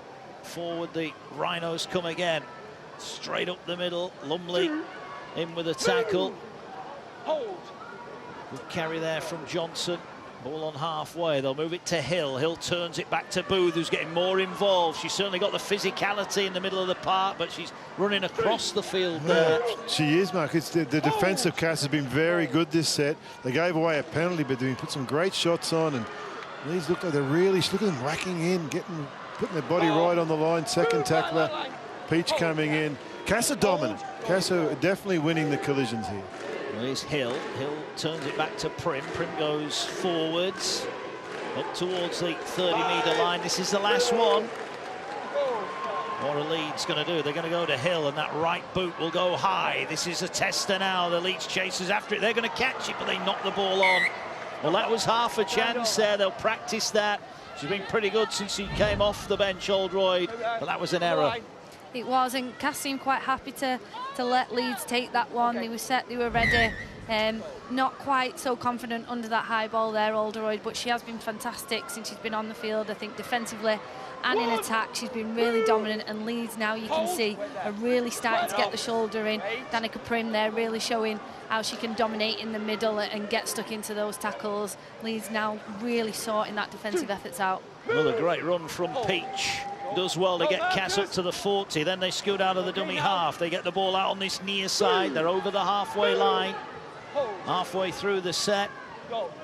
Forward the Rhinos come again. Straight up the middle. Lumley in with a tackle. Good carry there from Johnson. Ball on halfway. They'll move it to Hill. Hill turns it back to Booth, who's getting more involved. She's certainly got the physicality in the middle of the park, but she's running across the field there. She is, Mark. It's the defensive cast has been very good this set. They gave away a penalty, but they've put some great shots on, and these look like they're really, look at them whacking in, putting their body right on the line. Second tackler, Peach coming in. Casa dominant. Casa definitely winning the collisions here. There's Hill. Hill turns it back to Prim. Prim goes forwards up towards the 30-metre line. This is the last one. What are Leeds going to do? They're going to go to Hill, and that right boot will go high. This is a tester now. The Leeds chasers after it. They're going to catch it, but they knock the ball on. Well, that was half a chance there. They'll practice that. She's been pretty good since she came off the bench, Oldroyd, but that was an error. It was, and Cass seemed quite happy to let Leeds take that one. They were set, they were ready. Not quite so confident under that high ball there, Alderweireld, but she has been fantastic since she's been on the field. I think defensively and in attack, she's been really dominant. And Leeds now, you can see, are really starting to get the shoulder in. Danica Prim there really showing how she can dominate in the middle and get stuck into those tackles. Leeds now really sorting that defensive efforts out. Another great run from Peach. Does well to get Cass up to the 40. Then they scoot out of the dummy half. They get the ball out on this near side. They're over the halfway line. Halfway through the set.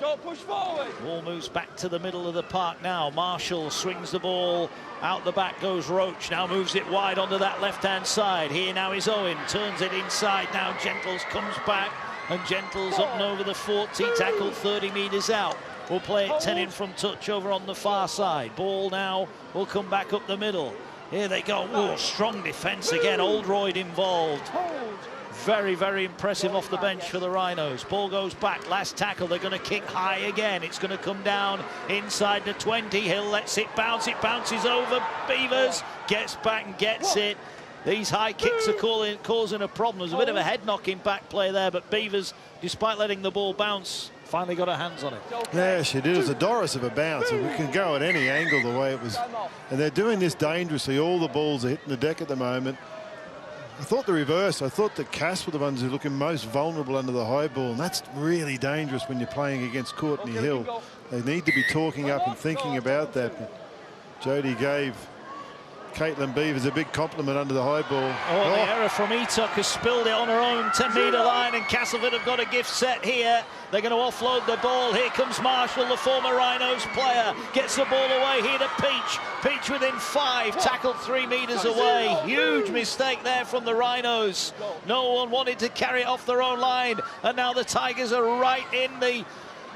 Don't push forward. Ball moves back to the middle of the park now. Marshall swings the ball. Out the back goes Roach. Now moves it wide onto that left-hand side. Here now is Owen. Turns it inside. Now Gentles comes back. And Gentles up and over the 40. Tackled 30 metres out. We'll play it 10 in from touch over on the far side. Ball now will come back up the middle. Here they go. Oh, strong defence again. Alderweireld involved. Very, very impressive off the bench for the Rhinos. Ball goes back. Last tackle. They're going to kick high again. It's going to come down inside the 20. Hill lets it bounce. It bounces over. Beavers gets back and gets it. These high kicks are causing a problem. There's a bit of a head-knocking back play there, but Beavers, despite letting the ball bounce, finally got her hands on it. Yeah, she did. It was a Doris of a bounce. We can go at any angle the way it was. And they're doing this dangerously. All the balls are hitting the deck at the moment. I thought the reverse. I thought that Cass were the ones who are looking most vulnerable under the high ball. And that's really dangerous when you're playing against Courtney Hill. They need to be talking up and thinking about that. But Jodie gave Caitlin Beavers a big compliment under the high ball. Oh, the error from Etok has spilled it on her own 10-metre line, and Castleford have got a gift set here. They're going to offload the ball. Here comes Marshall, the former Rhinos player. Gets the ball away here to Peach. Peach within 5, tackled 3 metres away. Huge mistake there from the Rhinos. No one wanted to carry it off their own line, and now the Tigers are right in the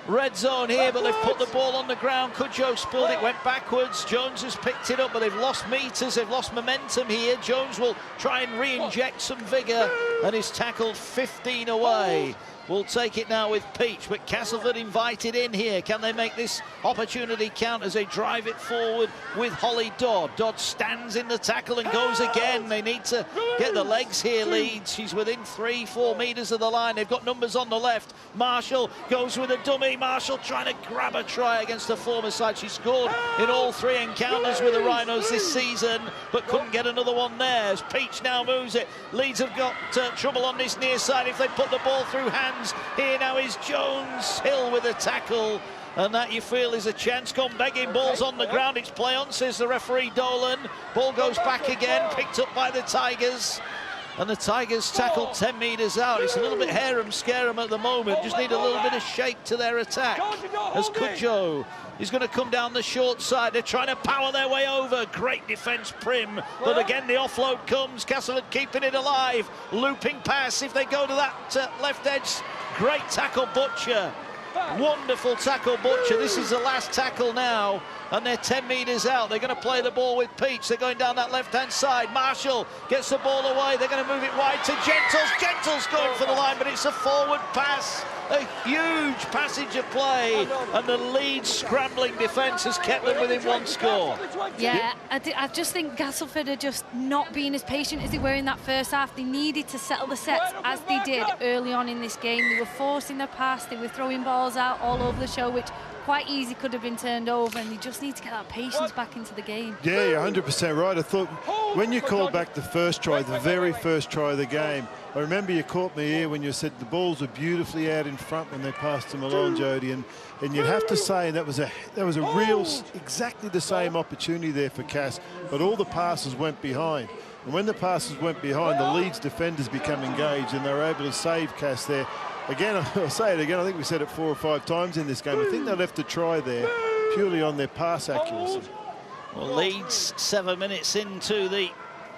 red zone here, but they've put the ball on the ground. Cudjoe spilled it, went backwards. Jones has picked it up, but they've lost meters, they've lost momentum here. Jones will try and re-inject some vigour, and is tackled 15 away. We'll take it now with Peach, but Castleford invited in here. Can they make this opportunity count as they drive it forward with Holly Dodd? Dodd stands in the tackle and goes again. They need to get the legs here, Leeds. She's within 3-4 metres of the line. They've got numbers on the left. Marshall goes with a dummy. Marshall trying to grab a try against the former side. She scored in all 3 encounters with the Rhinos this season, but couldn't get another one there. As Peach now moves it. Leeds have got trouble on this near side if they put the ball through hands. Here now is Jones. Hill with a tackle, and that you feel is a chance. Gone begging. Ball's on the ground. It's play on, says the referee Dolan. Ball goes back again, picked up by the Tigers, and the Tigers tackled 10 metres out. It's a little bit harem-scarum at the moment. Just need a little bit of shake to their attack. As Cudjoe is going to come down the short side. They're trying to power their way over. Great defence, Prim. But again, the offload comes. Castleford keeping it alive. Looping pass if they go to that left edge. Great tackle, Butcher. Wonderful tackle, Butcher. This is the last tackle now, and they're 10 metres out. They're going to play the ball with Peach. They're going down that left-hand side. Marshall gets the ball away. They're going to move it wide to Gentles. Gentles going for the line, but it's a forward pass. A huge passage of play, and the Leeds scrambling defence has kept them within 1 score. Yeah, I just think Castleford are just not being as patient as they were in that first half. They needed to settle the sets as they did early on in this game. They were forcing their pass, they were throwing balls out all over the show, which quite easy could have been turned over, and they just need to get that patience back into the game. Yeah, you're 100% right. I thought when you called back the first try, the very first try of the game, I remember you caught me here when you said the balls were beautifully out in front when they passed them along, Jodie, and you'd have to say that was a real, exactly the same opportunity there for Cass, but all the passes went behind. And when the passes went behind, the Leeds defenders become engaged, and they were able to save Cass there. Again, I'll say it again, I think we said it 4 or 5 times in this game. I think they left a try there purely on their pass accuracy. Well, Leeds 7 minutes into the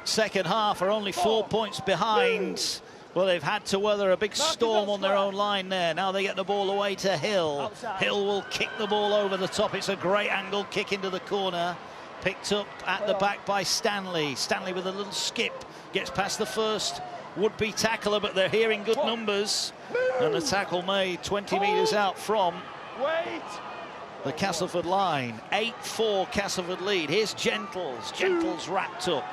second half are only 4 points behind. Well, they've had to weather a big storm on their own line there. Now they get the ball away to Hill. Hill will kick the ball over the top. It's a great angle kick into the corner. Picked up at the back by Stanley. Stanley with a little skip. Gets past the first would-be tackler, but they're here in good numbers. And the tackle made 20 metres out from the Castleford line. 8-4 Castleford lead. Here's Gentles. Gentles wrapped up.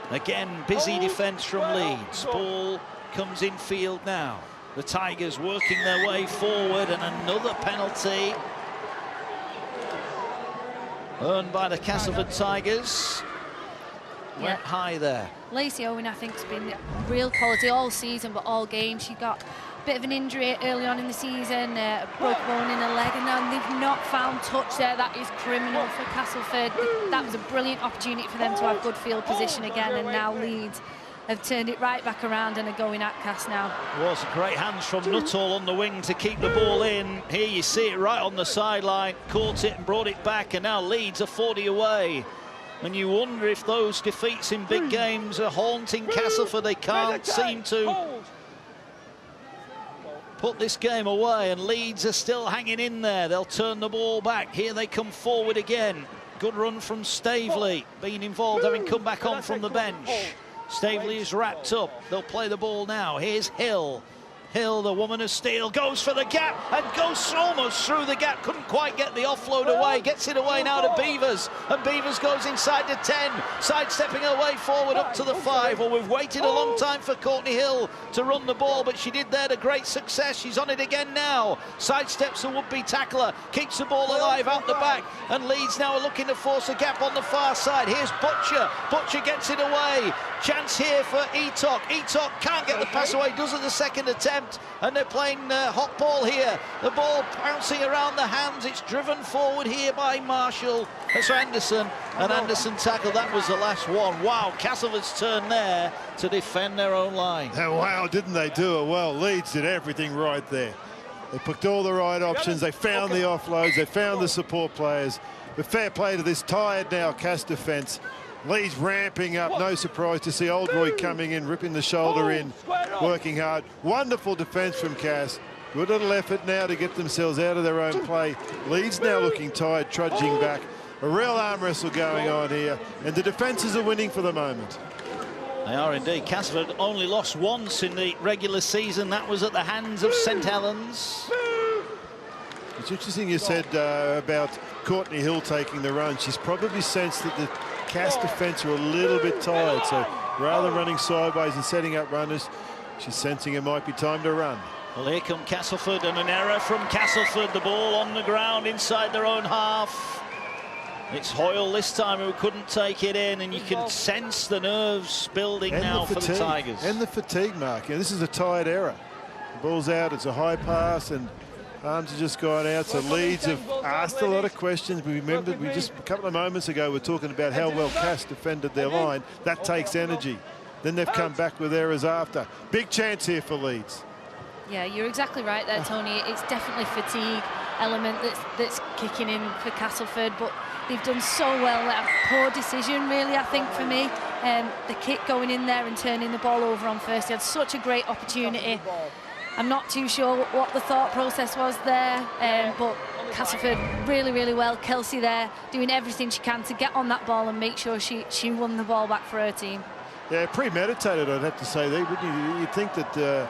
Again, busy defence from Leeds. Ball comes in field now. The Tigers working their way forward, and another penalty earned by the Castleford Tigers. Went high there. Lacey Owen, I think, has been real quality all season, but all game. She got a bit of an injury early on in the season, a broke bone in her leg, and now they've not found touch there. That is criminal for Castleford. That was a brilliant opportunity for them to have good field position again, and now Leeds have turned it right back around and are going at Cass now. It was great hands from Nuttall on the wing to keep the ball in. Here you see it right on the sideline, caught it and brought it back, and now Leeds are 40 away. And you wonder if those defeats in big games are haunting Castleford. They can't seem to put this game away, and Leeds are still hanging in there. They'll turn the ball back. Here they come forward again. Good run from Staveley, being involved, having come back on from the bench. Staveley is wrapped up. They'll play the ball now. Here's Hill. Hill, the woman of steel, goes for the gap and goes almost through the gap. Couldn't quite get the offload away. Gets it away now to Beavers. And Beavers goes inside to 10. Sidestepping her way forward up to the 5. Well, we've waited a long time for Courtney Hill to run the ball, but she did there to great success. She's on it again now. Sidesteps a would-be tackler. Keeps the ball alive out the back. And Leeds now are looking to force a gap on the far side. Here's Butcher. Butcher gets it away. Chance here for Etok. Etok can't get the pass away. Does it the second attempt. And they're playing hot ball here. The ball bouncing around the hands. It's driven forward here by Marshall. That's Anderson. And Anderson tackled. That was the last one. Wow, Castleford's turn there to defend their own line. Oh, wow, didn't they do it well? Leeds did everything right there. They picked all the right options. They found the offloads. They found the support players. But fair play to this tired now Cass defence. Leeds ramping up, no surprise to see Oldroyd coming in, ripping the shoulder in, working hard. Wonderful defence from Cass. Good little effort now to get themselves out of their own play. Leeds now looking tired, trudging back. A real arm wrestle going on here, and the defences are winning for the moment. They are indeed. Castleford only lost once in the regular season. That was at the hands of St Helens. It's interesting you said about Courtney Hill taking the run. She's probably sensed that the Cass defence are a little bit tired, so rather than running sideways and setting up runners, she's sensing it might be time to run. Well, here come Castleford, and an error from Castleford. The ball on the ground inside their own half. It's Hoyle this time who couldn't take it in, and you can sense the nerves building and now the fatigue, for the Tigers. And the fatigue, Mark. And this is a tired error. The ball's out, it's a high pass, and arms have just gone out, so Leeds have asked a lot of questions. We remembered, we just a couple of moments ago we were talking about how well Cass defended their line. That takes energy. Then they've come back with errors after. Big chance here for Leeds. Yeah, you're exactly right there, Tony. It's definitely fatigue element that's kicking in for Castleford, but they've done so well. A poor decision, really, I think, for me. The kick going in there and turning the ball over on first. He had such a great opportunity. I'm not too sure what the thought process was there, but Castleford really, really well. Kelsey there doing everything she can to get on that ball and make sure she won the ball back for her team. Yeah, premeditated, I'd have to say there, wouldn't you? You'd think that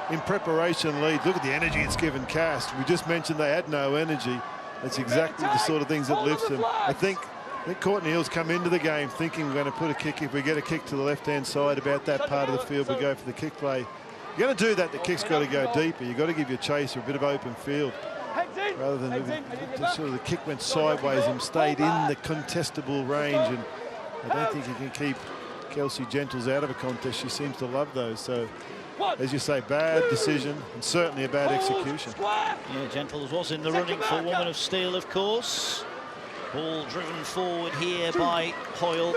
in preparation, Leeds, look at the energy it's given Cass. We just mentioned they had no energy. That's exactly the sort of things that lifts them. I think Courtney Hill's come into the game thinking we're going to put a kick. If we get a kick to the left-hand side, about that part of the field, we go for the kick play. You're going to do that, the kick's got to go deeper. You've got to give your chaser a bit of open field. Rather than sort of the kick went sideways and stayed in the contestable range. And I don't think you can keep Kelsey Gentles out of a contest. She seems to love those. So, as you say, bad decision and certainly a bad execution. Yeah, Gentles was in the running for Woman of Steel, of course. Ball driven forward here by Hoyle.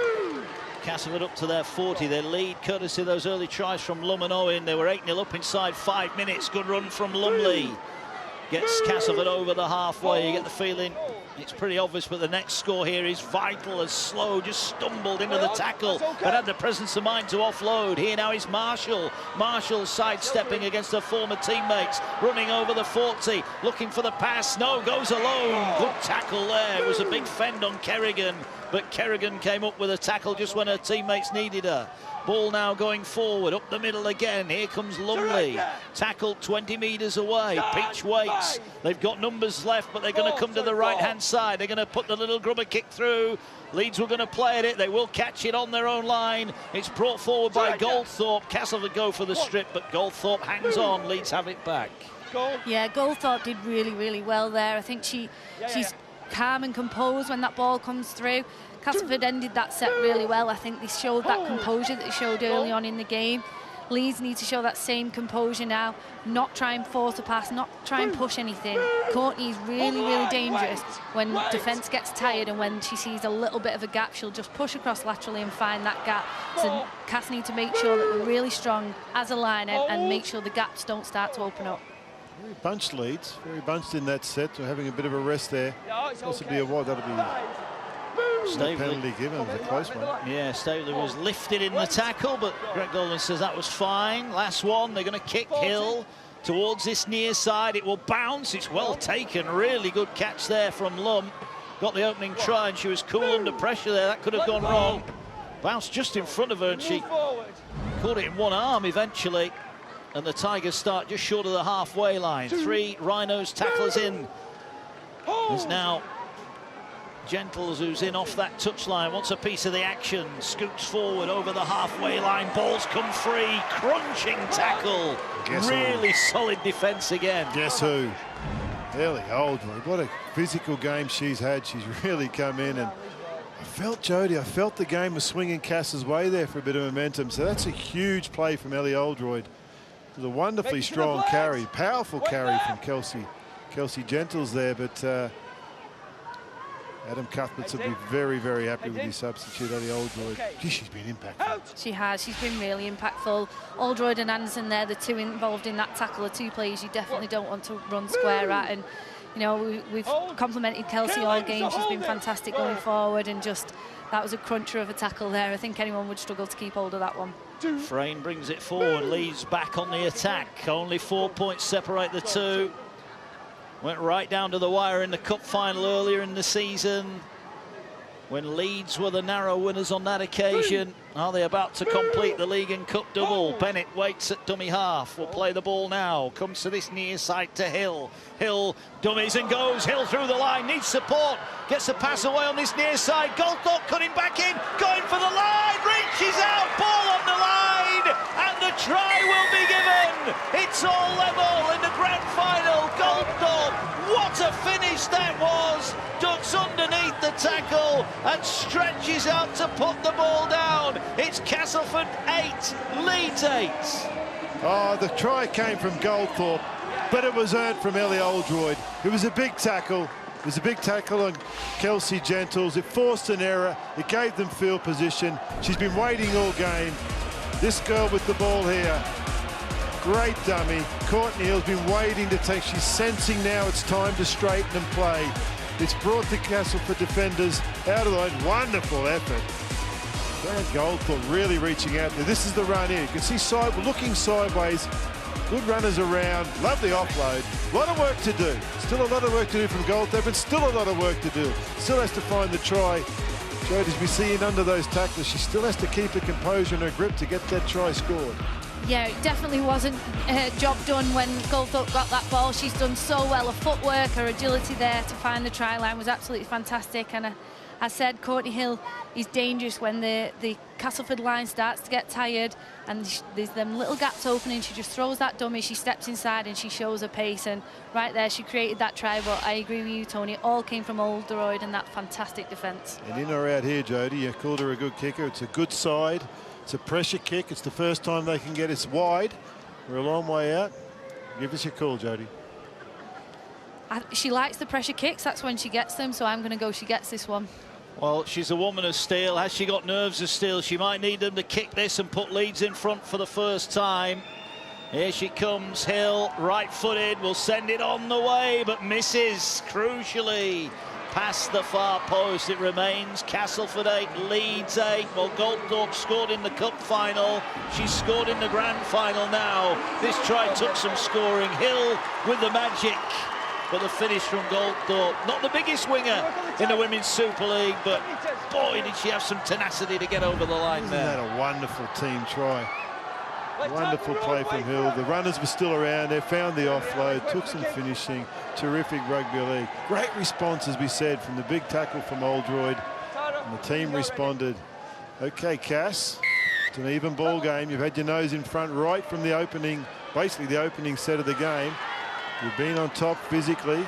Castleford up to their 40. Their lead, courtesy of those early tries from Lum and Owen. They were 8-0 up inside 5 minutes. Good run from Lumley. Gets Castleford over the halfway. You get the feeling it's pretty obvious, but the next score here is vital as Slow just stumbled into the tackle, but had the presence of mind to offload. Here now is Marshall. Marshall sidestepping against her former teammates, running over the 40, looking for the pass. No, goes alone. Good tackle there. It was a big fend on Kerrigan, but Kerrigan came up with a tackle just when her teammates needed her. Ball now going forward, up the middle again. Here comes Lumley. Tackled 20 metres away. Peach waits. They've got numbers left, but they're going to come to the right-hand side. They're going to put the little grubber kick through. Leeds were going to play at it. They will catch it on their own line. It's brought forward by Goldthorpe. Castleford go for the strip, but Goldthorpe hangs on. Leeds have it back. Yeah, Goldthorpe did really, really well there. I think she's calm and composed when that ball comes through. Castleford ended that set really well. I think they showed that composure that they showed early on in the game. Leeds need to show that same composure now, not try and force a pass, not try and push anything. Courtney's really, really dangerous when defence gets tired, and when she sees a little bit of a gap, she'll just push across laterally and find that gap. So Cass need to make sure that we're really strong as a line and make sure the gaps don't start to open up. Very bunched Leeds, very bunched in that set. So having a bit of a rest there. Possibly a wide, that'll be a penalty given. It was a close one. Yeah, Stavely was lifted in the tackle, but Greg Golden says that was fine. Last one, they're going to kick Hill towards this near side. It will bounce. It's well taken. Really good catch there from Lum. Got the opening try, and she was cool under pressure there. That could have gone wrong. Bounced just in front of her, and she caught it in one arm eventually. And the Tigers start just short of the halfway line. 3 Rhinos tacklers in. There's now Gentles, who's in off that touchline, wants a piece of the action, scoots forward over the halfway line, balls come free, crunching tackle. Really solid defence again. Guess who? Ellie Oldroyd. What a physical game she's had. She's really come in, and I felt, Jody, I felt the game was swinging Cass's way there for a bit of momentum. So that's a huge play from Ellie Oldroyd. It was a wonderfully strong carry, powerful carry from Kelsey Gentles there, but Adam Cuthberts will be very, very happy with his substitute, Ellie Oldroyd. Gee, she's been impactful. She has. She's been really impactful. Oldroyd and Anderson there, the two involved in that tackle, are 2 players you definitely don't want to run square at. And, you know, we've complimented Kelsey all game. She's been fantastic going forward, and just that was a cruncher of a tackle there. I think anyone would struggle to keep hold of that one. Frayne brings it forward. Leeds back on the attack. Only 4 points separate the two. Went right down to the wire in the cup final earlier in the season, when Leeds were the narrow winners on that occasion. Are they about to complete the league and cup double? Bennett waits at dummy half. Will play the ball now. Comes to this near side to Hill. Hill dummies and goes. Hill through the line. Needs support. Gets a pass away on this near side. Goldthorpe cutting back in. Going for the line. Reaches out. Ball on the line. And the try will be given. It's all level in the grand final. Goldthorpe. What a finish that was. Ducks underneath the tackle and stretches out to put the ball down. It's Castleford 8, Leeds 8. Oh, the try came from Goldthorpe, but it was earned from Ellie Oldroyd. It was a big tackle. It was a big tackle on Kelsey Gentles. It forced an error. It gave them field position. She's been waiting all game. This girl with the ball here, great dummy. Courtney Hill's been waiting to take. She's sensing now it's time to straighten and play. It's brought the Castleford defenders out of the line. Wonderful effort. Brad Goldthorpe really reaching out there. This is the run in. You can see looking sideways. Good runners around. Lovely offload. A lot of work to do. Still a lot of work to do from Goldthorpe, but still a lot of work to do. Still has to find the try. Jode, as we see in under those tackles, she still has to keep her composure and her grip to get that try scored. Yeah, it definitely wasn't a job done when Goldthorpe got that ball. She's done so well. Her footwork, her agility there to find the try line was absolutely fantastic. And I said Courtney Hill is dangerous when the Castleford line starts to get tired and there's them little gaps opening. She just throws that dummy, she steps inside and she shows her pace, and right there she created that try. But I agree with you, Tony, it all came from Oldroyd and that fantastic defence. And in or out here, Jodie, you called her a good kicker. It's a good side. It's a pressure kick. It's the first time they can get us wide. We're a long way out. Give us your call, Jodie. She likes the pressure kicks. That's when she gets them. So I'm going to go she gets this one. Well, she's a woman of steel. Has she got nerves of steel? She might need them to kick this and put Leeds in front for the first time. Here she comes, Hill, right-footed, will send it on the way, but misses, crucially. Past the far post, it remains Castleford 8, Leeds 8. Well, Goldthorpe scored in the cup final. She's scored in the grand final now. This try took some scoring. Hill with the magic. But the finish from Goldthorpe, not the biggest winger in the Women's Super League, but boy, did she have some tenacity to get over the line there. Isn't that a wonderful team try? Wonderful play from Hill. The runners were still around there, found the offload, took some finishing. Terrific rugby league. Great response, as we said, from the big tackle from Oldroyd. And the team responded. Okay, Cass, it's an even ball game. You've had your nose in front right from the opening, basically the opening set of the game. You've been on top physically.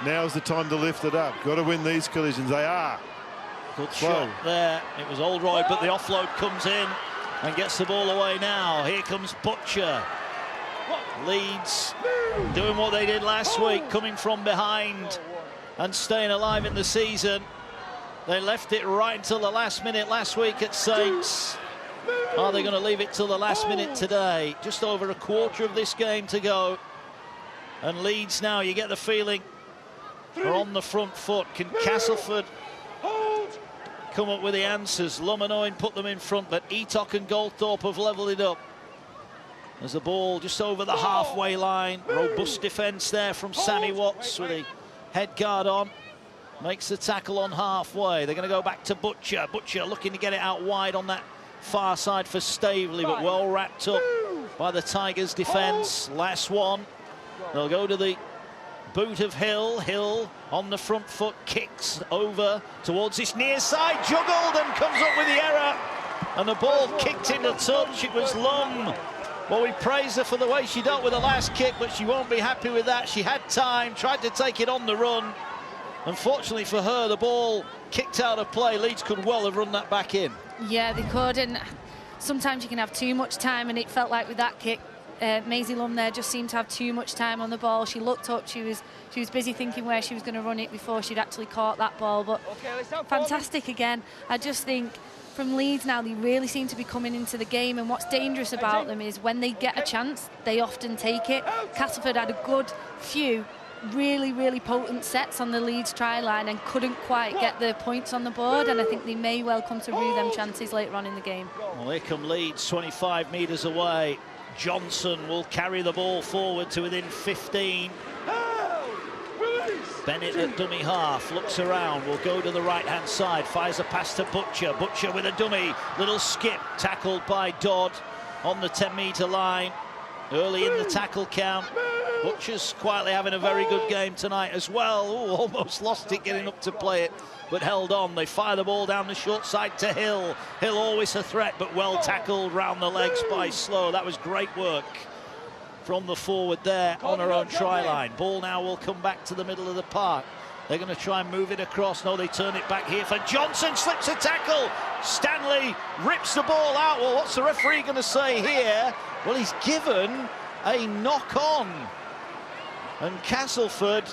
Now's the time to lift it up. Got to win these collisions. They are. Good shot there. It was Oldroyd, but the offload comes in and gets the ball away now. Here comes Butcher. Leeds doing what they did last week, coming from behind and staying alive in the season. They left it right until the last minute last week at Saints. Are they going to leave it till the last minute today? Just over a quarter of this game to go. And Leeds now, you get the feeling, are on the front foot. Can Castleford come up with the answers? Lumanoin put them in front, but Etok and Goldthorpe have levelled it up. There's the ball just over the halfway line. Robust defence there from Sammy Watts with the head guard on. Makes the tackle on halfway. They're going to go back to Butcher. Butcher looking to get it out wide on that far side for Staveley, but well wrapped up by the Tigers' defence. Last one. They'll go to the boot of Hill. Hill on the front foot, kicks over towards this near side. Juggled and comes up with the error. And the ball kicked into touch. It was Lum. Well, we praise her for the way she dealt with the last kick, but she won't be happy with that. She had time, tried to take it on the run. Unfortunately for her, the ball kicked out of play. Leeds could well have run that back in. Yeah, they could, and sometimes you can have too much time, and it felt like with that kick, Maisie Lum there just seemed to have too much time on the ball. She looked up, she was busy thinking where she was going to run it before she'd actually caught that ball, but fantastic again. I just think from Leeds now, they really seem to be coming into the game, and what's dangerous about them is when they get a chance, they often take it. Castleford had a good few really potent sets on the Leeds try line and couldn't quite get the points on the board, and I think they may well come to rue them chances later on in the game. Well, here come Leeds 25 metres away. Johnson will carry the ball forward to within 15. Bennett at dummy half, looks around, will go to the right-hand side, fires a pass to Butcher. Butcher with a dummy, little skip, tackled by Dodd on the 10-metre line. Early in the tackle count. Butcher's quietly having a very good game tonight as well. Ooh, almost lost it getting up to play it, but held on. They fire the ball down the short side to Hill. Hill always a threat, but well tackled round the legs by Slow. That was great work from the forward there on her own try line. Ball now will come back to the middle of the park. They're going to try and move it across. No, they turn it back here for Johnson. Slips a tackle. Stanley rips the ball out. Well, what's the referee going to say here? Well, he's given a knock-on. And Castleford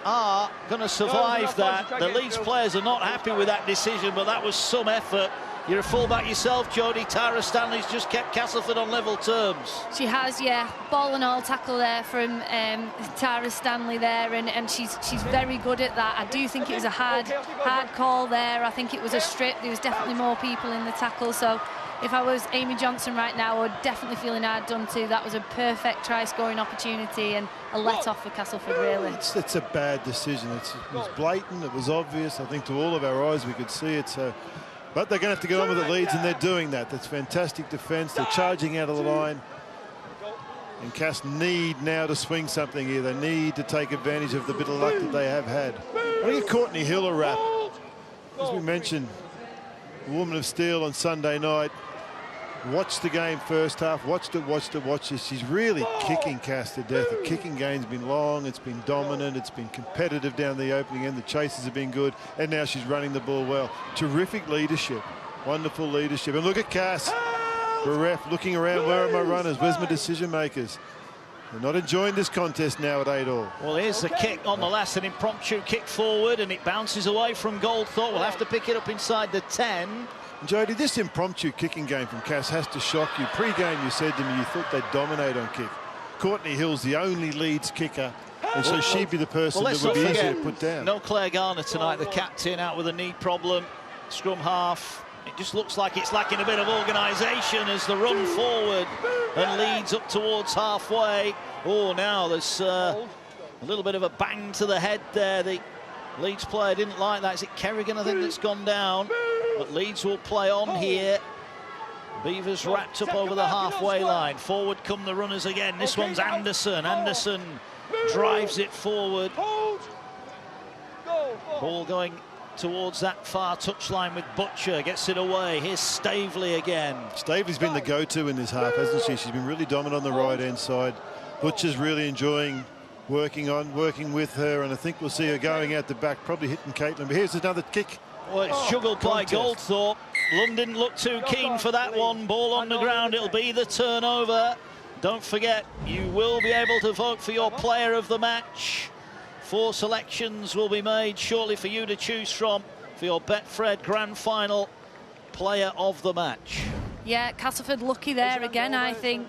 are going to survive that. The Leeds players are not happy with that decision, but that was some effort. You're a fullback yourself, Jodie. Tara Stanley's just kept Castleford on level terms. She has, yeah. Ball and all tackle there from Tara Stanley there, and she's very good at that. I do think it was a hard call there. I think it was a strip. There was definitely more people in the tackle, so if I was Amy Johnson right now, I'd definitely feeling hard done to. That was a perfect try-scoring opportunity and a let-off for Castleford, really. It's a bad decision. It was blatant, it was obvious. I think to all of our eyes we could see it. So, but they're going to have to get on with the Leeds, and they're doing that. That's fantastic defence. They're charging out of the line. And Cass need now to swing something here. They need to take advantage of the bit of luck that they have had. I think Courtney Hill a wrap. As we mentioned, the Woman of Steel on Sunday night. Watched the game first half, watched it. She's really kicking Cass to death. The kicking game's been long, it's been dominant, it's been competitive down the opening end. The chases have been good, and now she's running the ball well. Terrific leadership, wonderful leadership. And look at Cass, the ref looking around. Where are my runners? Where's my decision makers? They're not enjoying this contest now at 8-all. Well, here's the kick on the last, an impromptu kick forward, and it bounces away from Goldthorpe. We'll have to pick it up inside the 10. Jodie, this impromptu kicking game from Cass has to shock you. Pre-game, you said to me you thought they'd dominate on kick. Courtney Hill's the only Leeds kicker, and so she'd be the person that would be easier to put down. No Claire Garner tonight, the captain, out with a knee problem. Scrum half. It just looks like it's lacking a bit of organisation as the run forward and Leeds up towards halfway. Oh, now there's a little bit of a bang to the head there. The Leeds player didn't like that. Is it Kerrigan, I think, that's gone down? But Leeds will play on here. Beavers wrapped up over the halfway line. Forward come the runners again. This one's Anderson. Anderson drives it forward. Ball going towards that far touchline with Butcher. Gets it away. Here's Staveley again. Staveley's been the go-to in this half, hasn't she? She's been really dominant on the right-hand side. Butcher's really enjoying working with her, and I think we'll see her going out the back, probably hitting Caitlin. But here's another kick. Well, it's juggled by Goldthorpe. Lund didn't look too keen for that one. Ball on the ground. It'll be the turnover. Don't forget, you will be able to vote for your player of the match. 4 selections will be made shortly for you to choose from for your Betfred Grand Final player of the match. Yeah, Castleford lucky there again. I think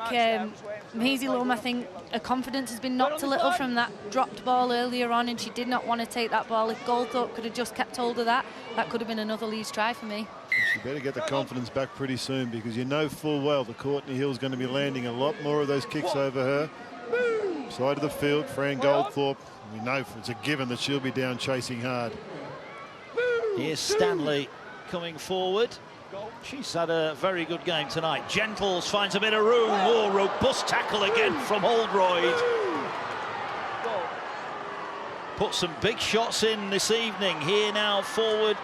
Maisie Lum, I think her confidence has been knocked a little from that dropped ball earlier on, and she did not want to take that ball. If Goldthorpe could have just kept hold of that, that could have been another Leeds try for me. She better get the confidence back pretty soon, because you know full well that Courtney Hill's going to be landing a lot more of those kicks over her. Side of the field, Fran Goldthorpe, we know it's a given that she'll be down chasing hard. Here's Stanley coming forward. She's had a very good game tonight. Gentles finds a bit of room. Oh, robust tackle again from Holdroyd. Put some big shots in this evening. Here now forward.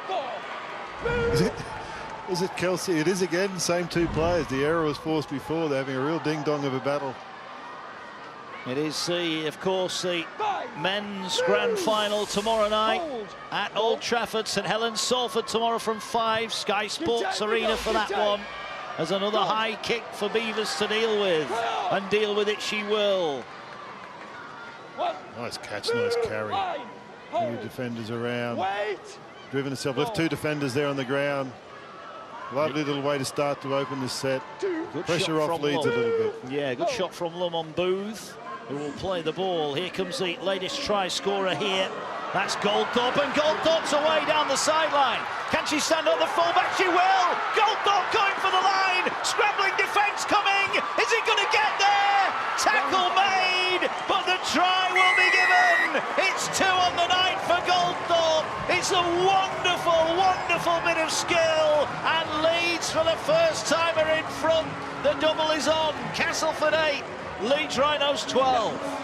Is it Kelsey? It is again, same 2 players. The error was forced before. They're having a real ding-dong of a battle. It is, of course, the men's grand final tomorrow night at Old Trafford. St Helens Salford tomorrow from 5. Sky Sports Arena for that one. There's another high kick for Beavers to deal with, and deal with it she will. Nice catch, nice carry. 2 defenders around. Driven herself, left 2 defenders there on the ground. Lovely little way to start to open this set. Good Pressure off Leeds a little bit. Yeah, good shot from Lum on Booth, who will play the ball. Here comes the latest try scorer here. That's Goldthorpe, and Goldthorpe's away down the sideline. Can she stand on the fullback? She will! Goldthorpe going for the line! Scrambling defence coming! Is he going to get there? Tackle made, but the try will be given! It's 2 on the night for Goldthorpe! It's a wonderful, wonderful bit of skill, and Leeds for the first time are in front. The double is on. Castleford 8, Leeds Rhinos 12.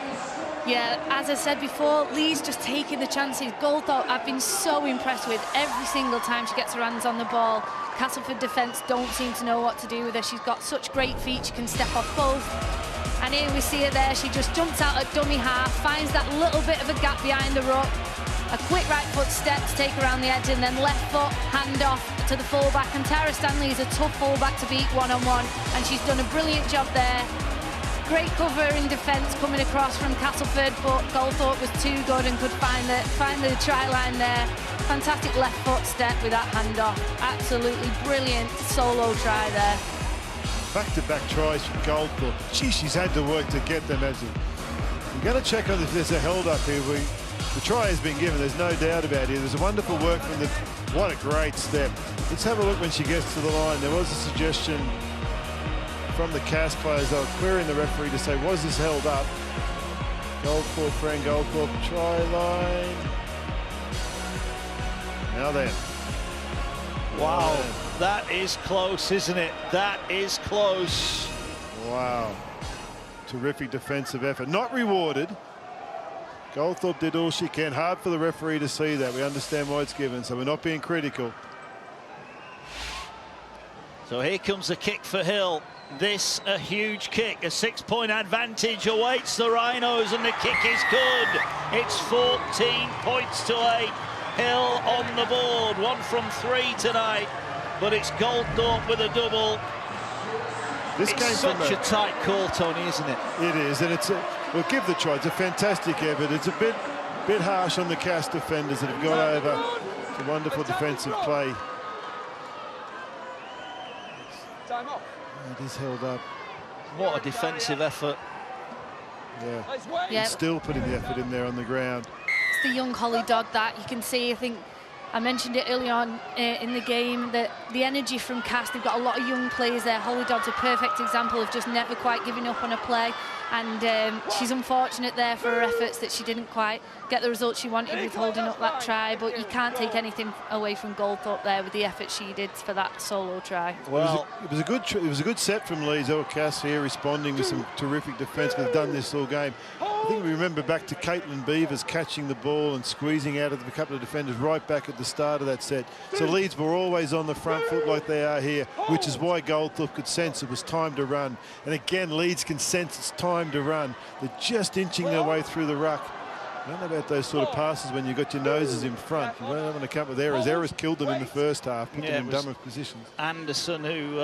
Yeah, as I said before, Lee's just taking the chances. Goldthorpe, I've been so impressed with every single time she gets her hands on the ball. Castleford defence don't seem to know what to do with her. She's got such great feet, she can step off both. And here we see her there, she just jumps out at dummy half, finds that little bit of a gap behind the ruck. A quick right foot step to take around the edge, and then left foot, hand off to the fullback. And Tara Stanley is a tough fullback to beat one-on-one, and she's done a brilliant job there. Great cover in defence coming across from Castleford, but Goldthorpe was too good and could find the try line there. Fantastic left foot step with that handoff. Absolutely brilliant solo try there. Back-to-back tries from Goldthorpe. Gee, she's had to work to get them. We're going to check on if there's a held up here. The try has been given, there's no doubt about it. There's a wonderful work from the... What a great step. Let's have a look when she gets to the line. There was a suggestion from the Cass players. They were querying the referee to say, was this held up? Goldthorpe, Fran Goldthorpe, try line. Now then. Wow, that is close, isn't it? That is close. Wow. Terrific defensive effort. Not rewarded. Goldthorpe did all she can. Hard for the referee to see that. We understand why it's given, so we're not being critical. So here comes the kick for Hill. This a huge kick. A 6-point advantage awaits the Rhinos, and the kick is good. It's 14 points to 8. Hill on the board. 1 from 3 tonight, but it's Goldthorpe with a double. This it's such a tight call, Tony, isn't it? It is, and it's we'll give the try. It's a fantastic effort. It's a bit harsh on the Cass defenders that have got over. It's a wonderful defensive play. Time off. It is held up. What a defensive effort. Yeah. Yeah. Still putting the effort in there on the ground. It's the young Holly Dodd that you can see. I think I mentioned it early on in the game that the energy from Cass, they've got a lot of young players there. Holly Dodd's a perfect example of just never quite giving up on a play, and she's unfortunate there for her efforts that she didn't quite get the result she wanted with holding up that try, but you can't take anything away from Goldthorpe there with the effort she did for that solo try. Well, it was a good set from Leeds. Cass here responding with some terrific defence. They've done this all game. I think we remember back to Caitlin Beavers catching the ball and squeezing out of a couple of defenders right back at the start of that set. So Leeds were always on the front foot like they are here, which is why Goldthorpe could sense it was time to run. And again, Leeds can sense it's time to run. They're just inching their way through the ruck. I don't know about those sort of passes when you've got your noses in front. You don't want to come with errors. Errors killed them in the first half, put them in dumber positions. Anderson who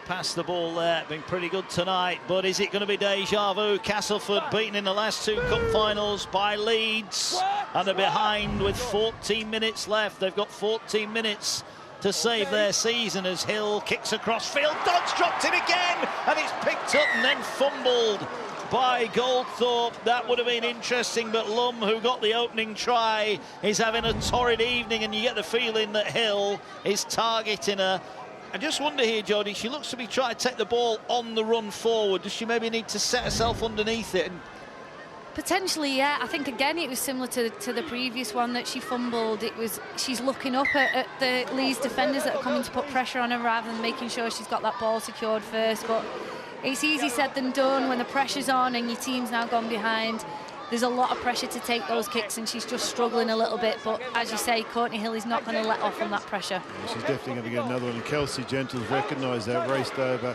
passed the ball there, been pretty good tonight, but is it going to be deja vu? Castleford beaten in the last 2 cup finals by Leeds, and they're behind with 14 minutes left. They've got 14 minutes to save their season as Hill kicks across field. Dodd's dropped it again, and it's picked up and then fumbled by Goldthorpe. That would have been interesting, but Lum, who got the opening try, is having a torrid evening, and you get the feeling that Hill is targeting her. I just wonder here, Jodie, she looks to be trying to take the ball on the run forward. Does she maybe need to set herself underneath it? Potentially, yeah. I think again it was similar to the previous one that she fumbled. She's looking up at the Leeds defenders that are coming to put pressure on her rather than making sure she's got that ball secured first. But it's easy said than done when the pressure's on and your team's now gone behind. There's a lot of pressure to take those kicks, and she's just struggling a little bit. But as you say, Courtney Hill is not going to let off from that pressure. Yeah, she's definitely going to get another one. And Kelsey Gentles recognised that, raced over,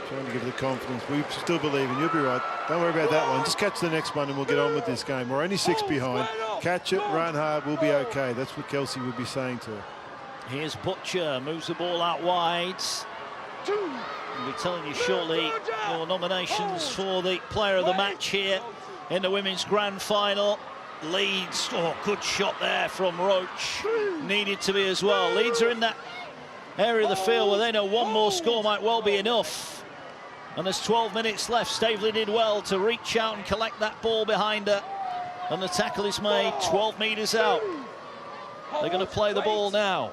trying to give her the confidence. We still believe in you. You'll be right. Don't worry about that one. Just catch the next one and we'll get on with this game. We're only 6 behind. Catch it, run hard, we'll be okay. That's what Kelsey would be saying to her. Here's Butcher, moves the ball out wide. We'll be telling you shortly your nominations for the player of the match here in the women's grand final. Leeds, oh, good shot there from Roach. Needed to be as well. Leeds are in that area of the field where they know one more score might well be enough. And there's 12 minutes left. Staveley did well to reach out and collect that ball behind her. And the tackle is made 12 metres out. They're going to play the ball now.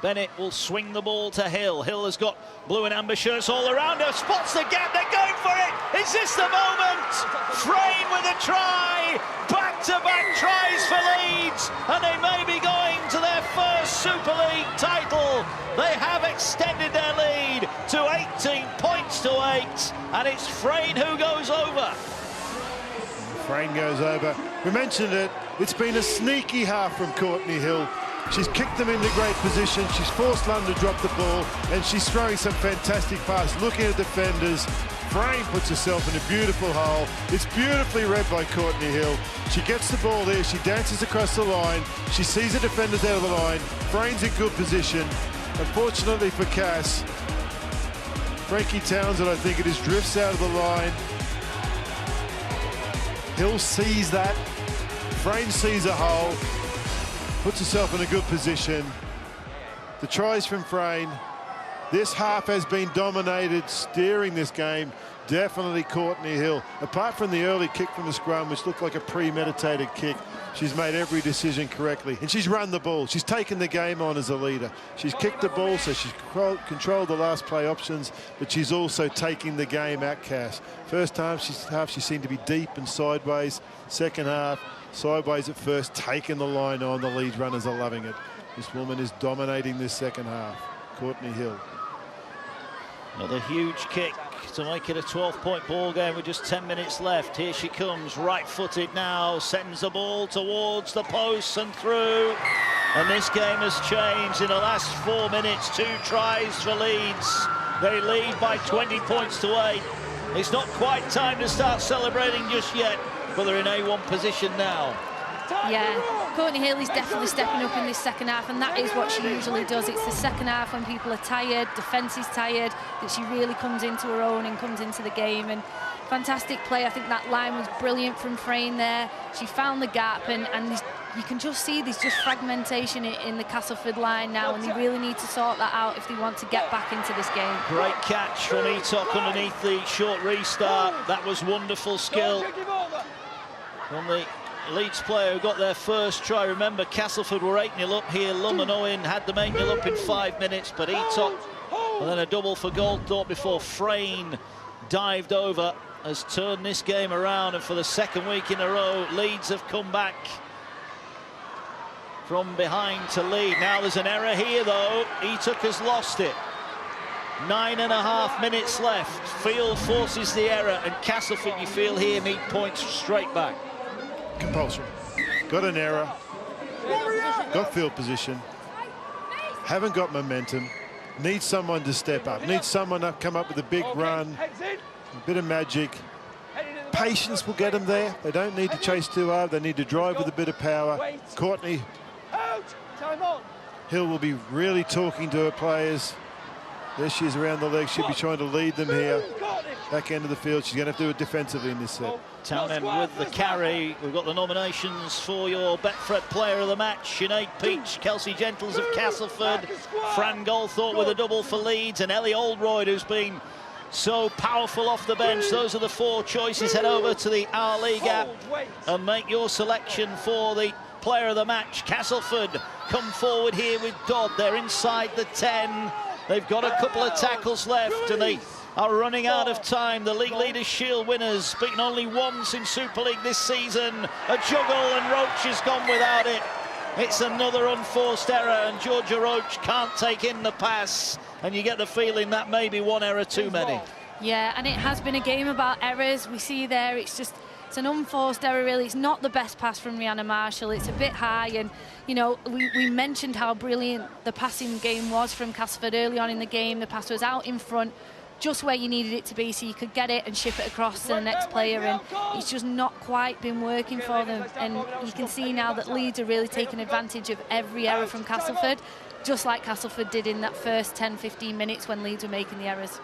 Bennett will swing the ball to Hill. Hill has got blue and amber shirts all around her. Spots the gap. They're going for it. Is this the moment? Frayne with a try. Back-to-back tries for Leeds. And they may be going to their first Super League title. They have extended their lead to 18 points to 8. And it's Frayne who goes over. Frayne goes over. We mentioned it. It's been a sneaky half from Courtney Hill. She's kicked them into great position. She's forced London to drop the ball, and she's throwing some fantastic passes, looking at defenders. Frayne puts herself in a beautiful hole. It's beautifully read by Courtney Hill. She gets the ball there. She dances across the line. She sees the defenders out of the line. Frayne's in good position. Unfortunately for Cass, Frankie Townsend, I think it is, drifts out of the line. Hill sees that. Frayne sees a hole. Puts herself in a good position. The tries from Frayne. This half has been dominated, steering this game. Definitely Courtney Hill. Apart from the early kick from the scrum, which looked like a premeditated kick, she's made every decision correctly. And she's run the ball. She's taken the game on as a leader. She's kicked the ball, so she's controlled the last play options, but she's also taking the game at Cass. First half, she seemed to be deep and sideways. Second half, sideways at first, taking the line on. The Leeds runners are loving it. This woman is dominating this second half. Courtney Hill. Another huge kick to make it a 12-point ball game with just 10 minutes left. Here she comes, right-footed now, sends the ball towards the posts and through. And this game has changed in the last 4 minutes. 2 tries for Leeds. They lead by 20 points to 8. It's not quite time to start celebrating just yet, but they're in A1 position now. Yeah, Courtney Hill is definitely stepping up in this second half, and that is what she usually does. It's the second half when people are tired, defence is tired, that she really comes into her own and comes into the game. And fantastic play. I think that line was brilliant from Frayne there. She found the gap, and you can just see there's just fragmentation in the Castleford line now, and they really need to sort that out if they want to get back into this game. Great catch from Etok underneath the short restart. That was wonderful skill from the Leeds player who got their first try. Remember, Castleford were 8-0 up here. Lummen Owen had them 8-0 up in 5 minutes, but Etok, and then a double for Goldthorpe before Frayne dived over, has turned this game around, and for the second week in a row, Leeds have come back from behind to lead. Now there's an error here, though. Etok has lost it. 9.5 minutes left. Field forces the error, and Castleford, you feel here, need points straight back. Compulsory. Got an error. Got field position. Haven't got momentum. Need someone to step up. Need someone to come up with a big run. A bit of magic. Patience will get them there. They don't need to chase too hard. They need to drive with a bit of power. Courtney Hill will be really talking to her players. There she is around the leg. She'll be trying to lead them here. Back end of the field. She's going to have to do it defensively in this set. Townend with the carry. We've got the nominations for your Betfred Player of the Match. Sinead Peach, Kelsey Gentles of Castleford, Fran Goldthorpe with a double for Leeds, and Ellie Oldroyd, who's been so powerful off the bench. Those are the 4 choices. Head over to the Our League app and make your selection for the Player of the Match. Castleford come forward here with Dodd. They're inside the 10. They've got a couple of tackles left, and they are running out of time. The League Leaders Shield winners, beaten only once in Super League this season. A juggle, and Roach has gone without it. It's another unforced error, and Georgia Roach can't take in the pass, and you get the feeling that may be one error too many. Yeah, and it has been a game about errors. We see there, it's an unforced error, really. It's not the best pass from Rihanna Marshall. It's a bit high, and, you know, we mentioned how brilliant the passing game was from Castleford early on in the game. The pass was out in front, just where you needed it to be, so you could get it and ship it across to the next player, and it's just not quite been working for them. And you can see now that Leeds are really taking advantage of every error from Castleford, just like Castleford did in that first 10-15 minutes when Leeds were making the errors.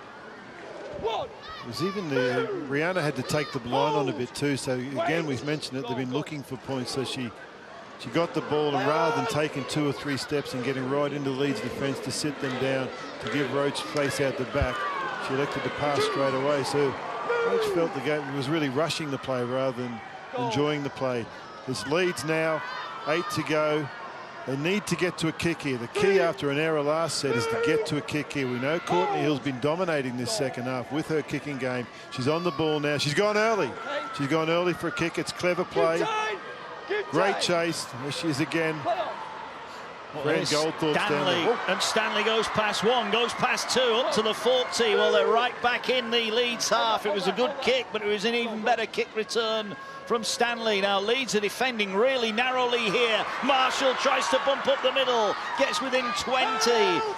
It was even the Rihanna had to take the blind on a bit too, so again we've mentioned it, they've been looking for points, so she got the ball, and rather than taking 2 or 3 steps and getting right into Leeds defence to sit them down, to give Roach space out the back, she elected to pass straight away. So Roach felt the game was really rushing the play rather than enjoying the play. There's Leeds now, 8 to go. They need to get to a kick here. The key after an error last set is to get to a kick here. We know Courtney Hill's been dominating this second half with her kicking game. She's on the ball now. She's gone early. She's gone early for a kick. It's clever play. Great chase. There she is again. Stanley, and Stanley goes past 1, goes past 2, up to the 40. Well, they're right back in the Leeds half. It was a good kick, but it was an even better kick return from Stanley. Now Leeds are defending really narrowly here. Marshall tries to bump up the middle, gets within 20.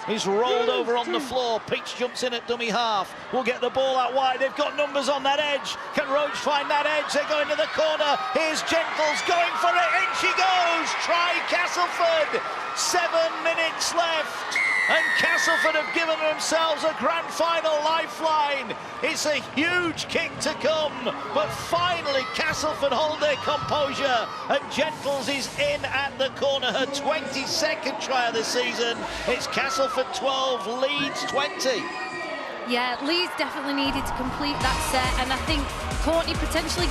He's rolled over on the floor. Peach jumps in at dummy half. Will get the ball out wide. They've got numbers on that edge. Can Roach find that edge? They go into the corner. Here's Gentles going for it. In she goes. Try Castleford. 7 minutes left, and Castleford have given themselves a grand final lifeline. It's a huge kick to come, but finally Castleford hold their composure, and Gentles is in at the corner, her 22nd try of the season. It's Castleford 12, Leeds 20. Yeah, Leeds definitely needed to complete that set, and I think Courtney potentially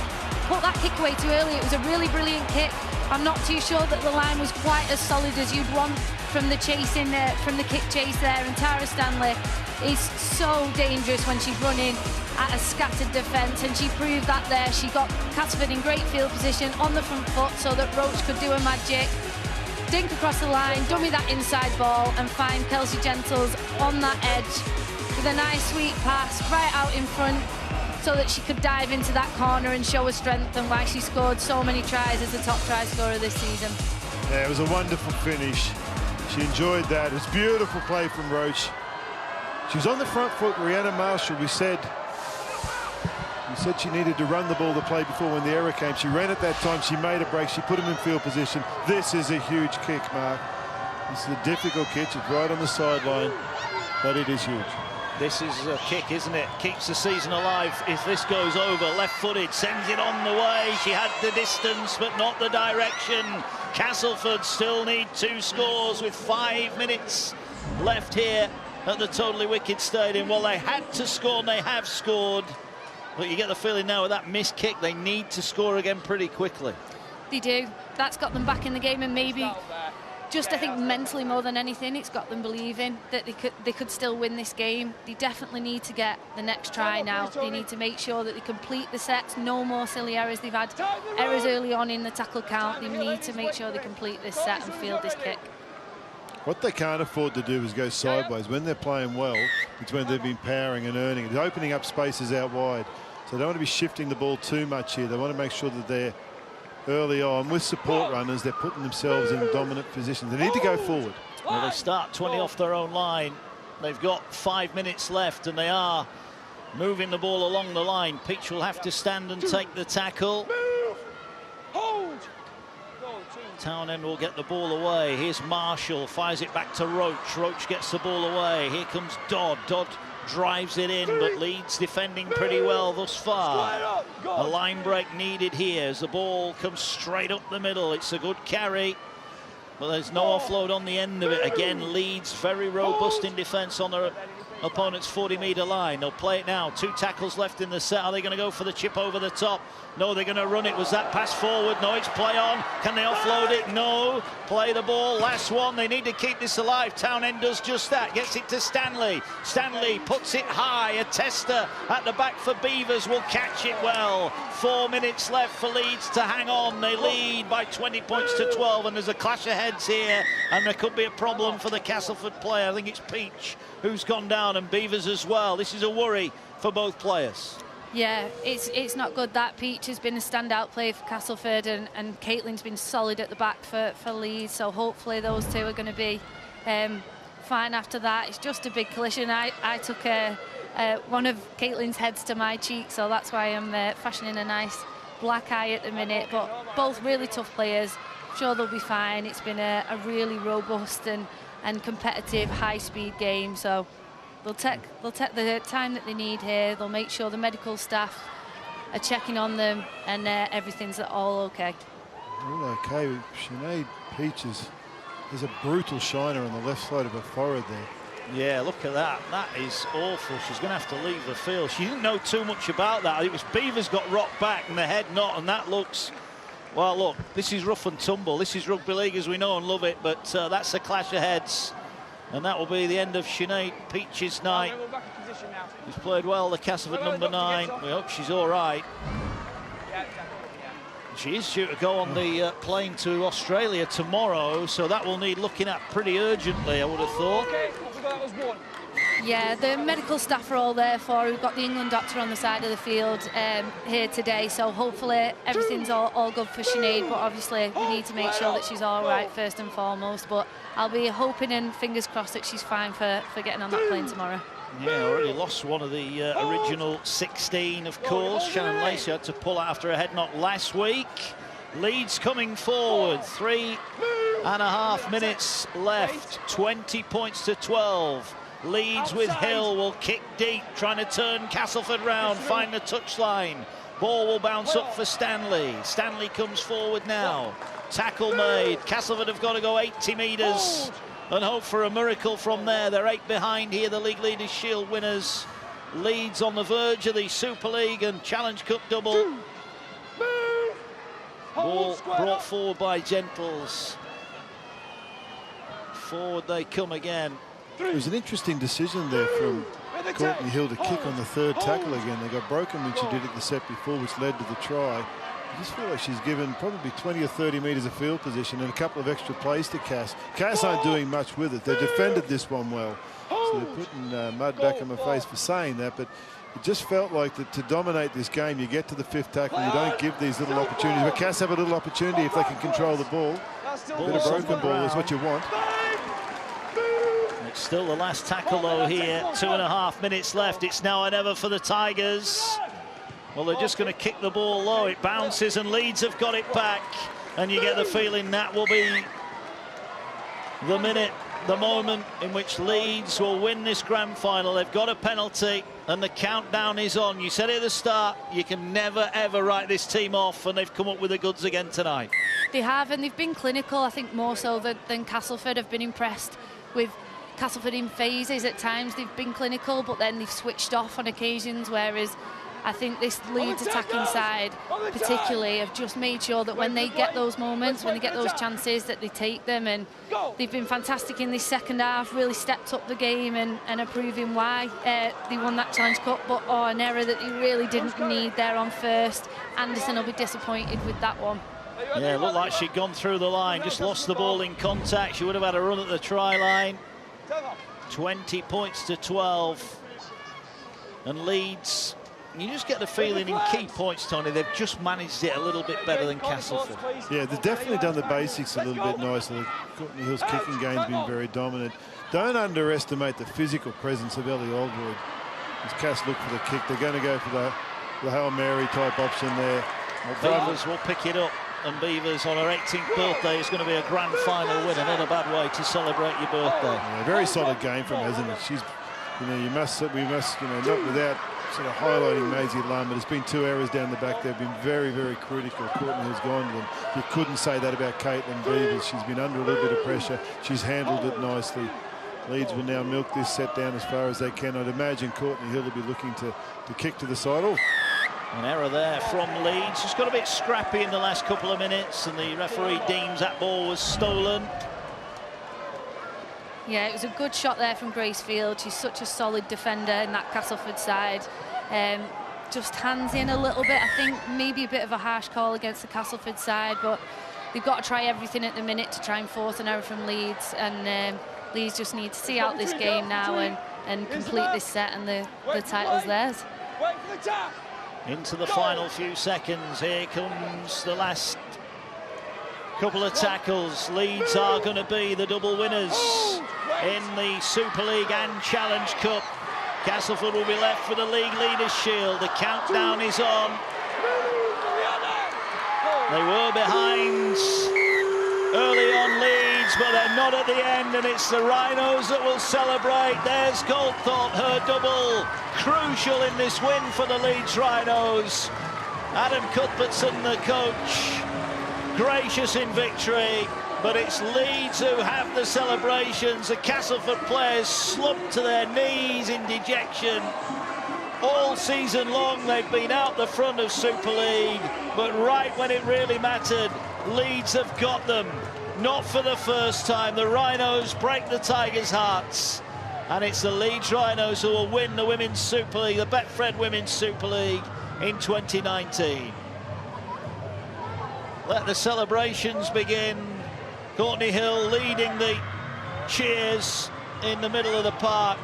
put that kick away too early. It was a really brilliant kick. I'm not too sure that the line was quite as solid as you'd want from the chasing, from the kick chase there. And Tara Stanley is so dangerous when she's running at a scattered defence, and she proved that there. She got Castleford in great field position on the front foot so that Roach could do a magic, dink across the line, dummy that inside ball, and find Kelsey Gentles on that edge with a nice sweet pass right out in front, so that she could dive into that corner and show her strength, and why she scored so many tries as the top try scorer this season. Yeah, it was a wonderful finish. She enjoyed that. It's beautiful play from Roach. She was on the front foot. Rihanna Marshall, we said she needed to run the ball to play before when the error came. She ran at that time. She made a break. She put him in field position. This is a huge kick, Mark. This is a difficult kick. It's right on the sideline, but it is huge. This is a kick, isn't it? Keeps the season alive. If this goes over, left-footed, sends it on the way. She had the distance, but not the direction. Castleford still need 2 scores with 5 minutes left here at the Totally Wicked Stadium. Well, they had to score, and they have scored. But you get the feeling now with that missed kick, they need to score again pretty quickly. They do. That's got them back in the game, and maybe just, I think, mentally more than anything, it's got them believing that they could still win this game. They definitely need to get the next try now. They need to make sure that they complete the sets. No more silly errors. They've had errors early on in the tackle count. They need to make sure they complete this set and field this kick. What they can't afford to do is go sideways. When they're playing well, it's when they've been powering and earning. They're opening up spaces out wide. So they don't want to be shifting the ball too much here. They want to make sure that they're early on with support runners. They're putting themselves in dominant positions. They need to go forward. Well, they start 20 off their own line. They've got 5 minutes left, and they are moving the ball along the line. Peach will have to stand and take the tackle. Townend will get the ball away. Here's Marshall, fires it back to Roach. Roach gets the ball away. Here comes Dodd. Dodd drives it in, but Leeds defending pretty well thus far. A line break needed here as the ball comes straight up the middle. It's a good carry, but there's no offload on the end of it. Again, Leeds very robust in defence on their opponent's 40-metre line. They'll play it now. 2 tackles left in the set. Are they going to go for the chip over the top? No, they're going to run it. Was that pass forward? No, it's play on. Can they offload it? No. Play the ball. Last one. They need to keep this alive. Townend does just that. Gets it to Stanley. Stanley puts it high. A tester at the back for Beavers will catch it well. 4 minutes left for Leeds to hang on. They lead by 20 points to 12, and there's a clash of heads here, and there could be a problem for the Castleford player. I think it's Peach who's gone down, and Beavers as well. This is a worry for both players. Yeah, it's not good. That Peach has been a standout player for Castleford, and Caitlin's been solid at the back for Leeds, so hopefully those two are going to be fine after that. It's just a big collision. I took one of Caitlin's heads to my cheek, so that's why I'm fashioning a nice black eye at the minute, but both really tough players. I'm sure they'll be fine. It's been a really robust and competitive high-speed game, so they'll take the time that they need here. They'll make sure the medical staff are checking on them, and everything's all okay. All okay. Sinead Peaches, there's a brutal shiner on the left side of her forehead there. Yeah, look at that. That is awful. She's going to have to leave the field. She didn't know too much about that. It was Beavers got rocked back and the head not, and that looks... Well, look, this is rough and tumble. This is rugby league as we know and love it, but that's a clash of heads. And that will be the end of Sinead Peach's night. She's played well, the Castleford number 9. We hope she's all right. She is due to go on the plane to Australia tomorrow, so that will need looking at pretty urgently, I would have thought. Yeah, the medical staff are all there for her. We've got the England doctor on the side of the field here today, so hopefully everything's all good for Sinead, but obviously we need to make sure that she's all right first and foremost, but I'll be hoping and fingers crossed that she's fine for getting on that plane tomorrow. Yeah, already lost one of the original 16, of course. Shannon Lacey had to pull out after a head knock last week. Leeds coming forward, 3.5 minutes left, 20 points to 12. Leeds with Hill will kick deep, trying to turn Castleford round, find the touchline. Ball will bounce up for Stanley. Stanley comes forward now. Tackle made. Castleford have got to go 80 metres and hope for a miracle from there. They're 8 behind here, the League Leaders Shield winners. Leeds on the verge of the Super League and Challenge Cup double. Ball brought forward by Gentles. Forward they come again. It was an interesting decision there from Courtney Hill to kick on the third tackle again. They got broken when she did it the set before, which led to the try. I just feel like she's given probably 20 or 30 metres of field position and a couple of extra plays to Cass. Cass aren't doing much with it. They defended this one well. So they're putting mud back on my face for saying that, but it just felt like that to dominate this game, you get to the 5th tackle, you don't give these little opportunities. But Cass have a little opportunity if they can control the ball. A bit of broken ball is what you want. It's still the last tackle though here. 2.5 minutes left. It's now or never for the Tigers. Well, they're just going to kick the ball low. It bounces and Leeds have got it back. And you get the feeling that will be the minute, the moment in which Leeds will win this grand final. They've got a penalty and the countdown is on. You said it at the start, you can never ever write this team off, and they've come up with the goods again tonight. They have, and they've been clinical, I think, more so than Castleford. Have been impressed with Castleford in phases. At times they've been clinical, but then they've switched off on occasions, whereas I think this Leeds attacking side particularly have just made sure that when they get those moments, when they get those chances, that they take them, and they've been fantastic in this second half, really stepped up the game and are proving why they won that Challenge Cup. But an error that they really didn't need there on first. Anderson will be disappointed with that one. Yeah, it looked like she'd gone through the line, just lost the ball in contact. She would have had a run at the try line. 20 points to 12. And Leeds, you just get the feeling in key points, Tony, they've just managed it a little bit better than Castleford. Yeah, they've definitely done the basics a little bit nicely. Courtney Hill's kicking game's been very dominant. Don't underestimate the physical presence of Ellie Oldwood. As Cass look for the kick, they're going to go for the Hail Mary type option there. Beavers will pick it up, and Beavers on her 18th birthday is going to be a grand final winner. Not a bad way to celebrate your birthday. Yeah, very solid game from her, isn't it? She's, we must, not without sort of highlighting Maisie Lum, but there's been 2 errors down the back. They've been very, very critical. Courtney Hill's gone to them. You couldn't say that about Caitlin Beavers. She's been under a little bit of pressure. She's handled it nicely. Leeds will now milk this set down as far as they can. I'd imagine Courtney Hill will be looking to kick to the side. Oh. An error there from Leeds. Just got a bit scrappy in the last couple of minutes, and the referee deems that ball was stolen. Yeah, it was a good shot there from Gracefield. She's such a solid defender in that Castleford side. Just hands in a little bit. I think maybe a bit of a harsh call against the Castleford side, but they've got to try everything at the minute to try and force an error from Leeds. And Leeds just need to see out this game now and complete this set, and the title's theirs. Into the final few seconds. Here comes the last couple of tackles. Leeds are going to be the double winners in the Super League and Challenge Cup. Castleford will be left with the League Leaders' Shield. The countdown is on. They were behind early on, Leeds, but they're not at the end, and it's the Rhinos that will celebrate. There's Goldthorpe, her double, crucial in this win for the Leeds Rhinos. Adam Cuthbertson, the coach, gracious in victory, but it's Leeds who have the celebrations. The Castleford players slumped to their knees in dejection. All season long they've been out the front of Super League, but right when it really mattered, Leeds have got them. Not for the first time. The Rhinos break the Tigers' hearts, and it's the Leeds Rhinos who will win the Women's Super League, the Betfred Women's Super League in 2019. Let the celebrations begin. Courtney Hill leading the cheers in the middle of the park.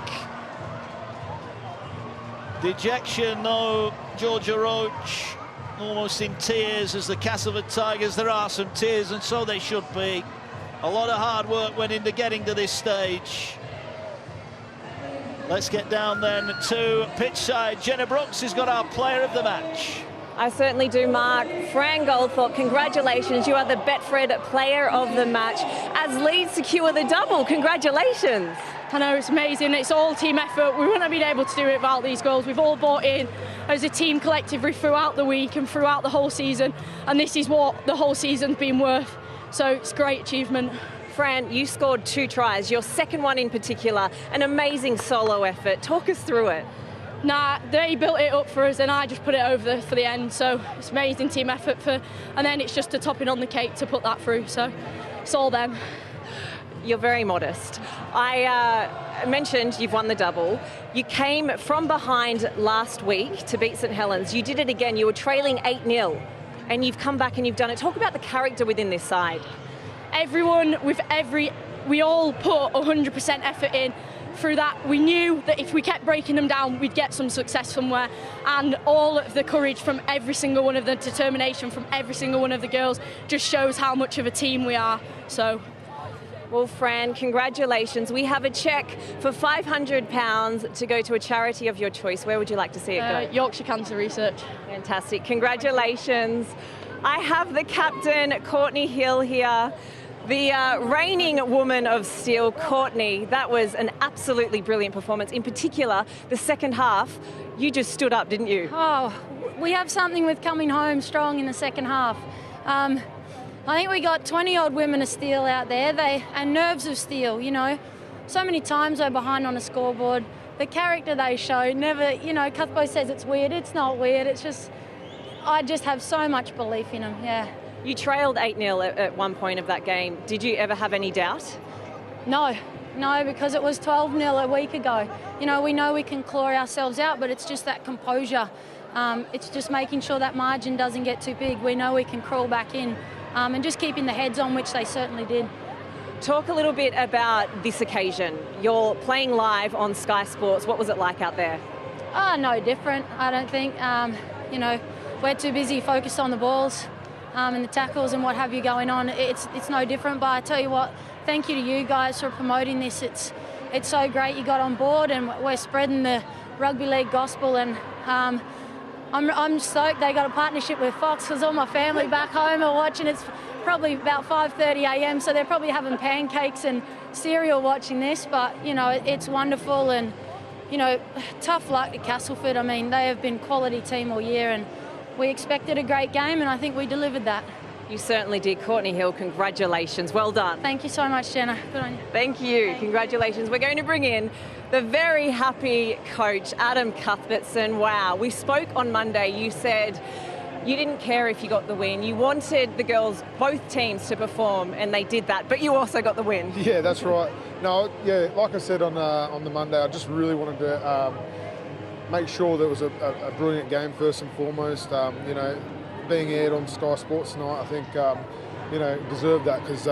Dejection, though. Georgia Roach almost in tears as the Castleford Tigers. There are some tears, and so they should be. A lot of hard work went into getting to this stage. Let's get down then to pitch side. Jenna Brooks has got our player of the match. I certainly do, Mark. Fran Goldthorpe, congratulations. You are the Betfred player of the match as Leeds secure the double. Congratulations. I know, it's amazing. It's all team effort. We wouldn't have been able to do it without these goals. We've all bought in as a team collectively throughout the week and throughout the whole season, and this is what the whole season's been worth. So it's a great achievement. Fran, you scored 2 tries, your second one in particular, an amazing solo effort. Talk us through it. Nah, they built it up for us and I just put it over for the end. So it's amazing team effort and then it's just a topping on the cake to put that through. So it's all them. You're very modest. I mentioned you've won the double. You came from behind last week to beat St Helens. You did it again. You were trailing 8-0 and you've come back and you've done it. Talk about the character within this side. Everyone we all put 100% effort in. Through that, we knew that if we kept breaking them down, we'd get some success somewhere. And all of the courage from every single one of the determination from every single one of the girls just shows how much of a team we are. So, well, Fran, congratulations. We have a cheque for £500 to go to a charity of your choice. Where would you like to see it go? Yorkshire Cancer Research. Fantastic. Congratulations. I have the captain, Courtney Hill, here. The reigning woman of steel, Courtney. That was an absolutely brilliant performance. In particular, the second half, you just stood up, didn't you? Oh, we have something with coming home strong in the second half. I think we got 20-odd women of steel out there, and nerves of steel, you know. So many times we're behind on a scoreboard, the character they show. Never, you know, Cuthbo says it's weird. It's not weird. It's just, I just have so much belief in them, yeah. You trailed 8-0 at one point of that game. Did you ever have any doubt? No, because it was 12-0 a week ago. You know we can claw ourselves out, but it's just that composure. It's just making sure that margin doesn't get too big. We know we can crawl back in and just keeping the heads on, which they certainly did. Talk a little bit about this occasion. You're playing live on Sky Sports. What was it like out there? No different, I don't think. You know, we're too busy focused on the balls and the tackles and what have you going on. It's no different, but I tell you what, thank you to you guys for promoting this. It's so great you got on board, and we're spreading the rugby league gospel, and I'm stoked they got a partnership with Fox, because all my family back home are watching. It's probably about 5:30 a.m, so they're probably having pancakes and cereal watching this, but you know, it's wonderful. And you know, tough luck to Castleford. I mean, they have been quality team all year, and we expected a great game, and I think we delivered that. You certainly did. Courtney Hill, congratulations. Well done. Thank you so much, Jenna. Good on you. Thank you. Congratulations. We're going to bring in the very happy coach, Adam Cuthbertson. Wow. We spoke on Monday. You said you didn't care if you got the win. You wanted the girls, both teams, to perform, and they did that, but you also got the win. Yeah, that's right. No, yeah, like I said on the Monday, I just really wanted to make sure there was a brilliant game first and foremost. You know, being aired on Sky Sports tonight, I think, you know, deserved that, because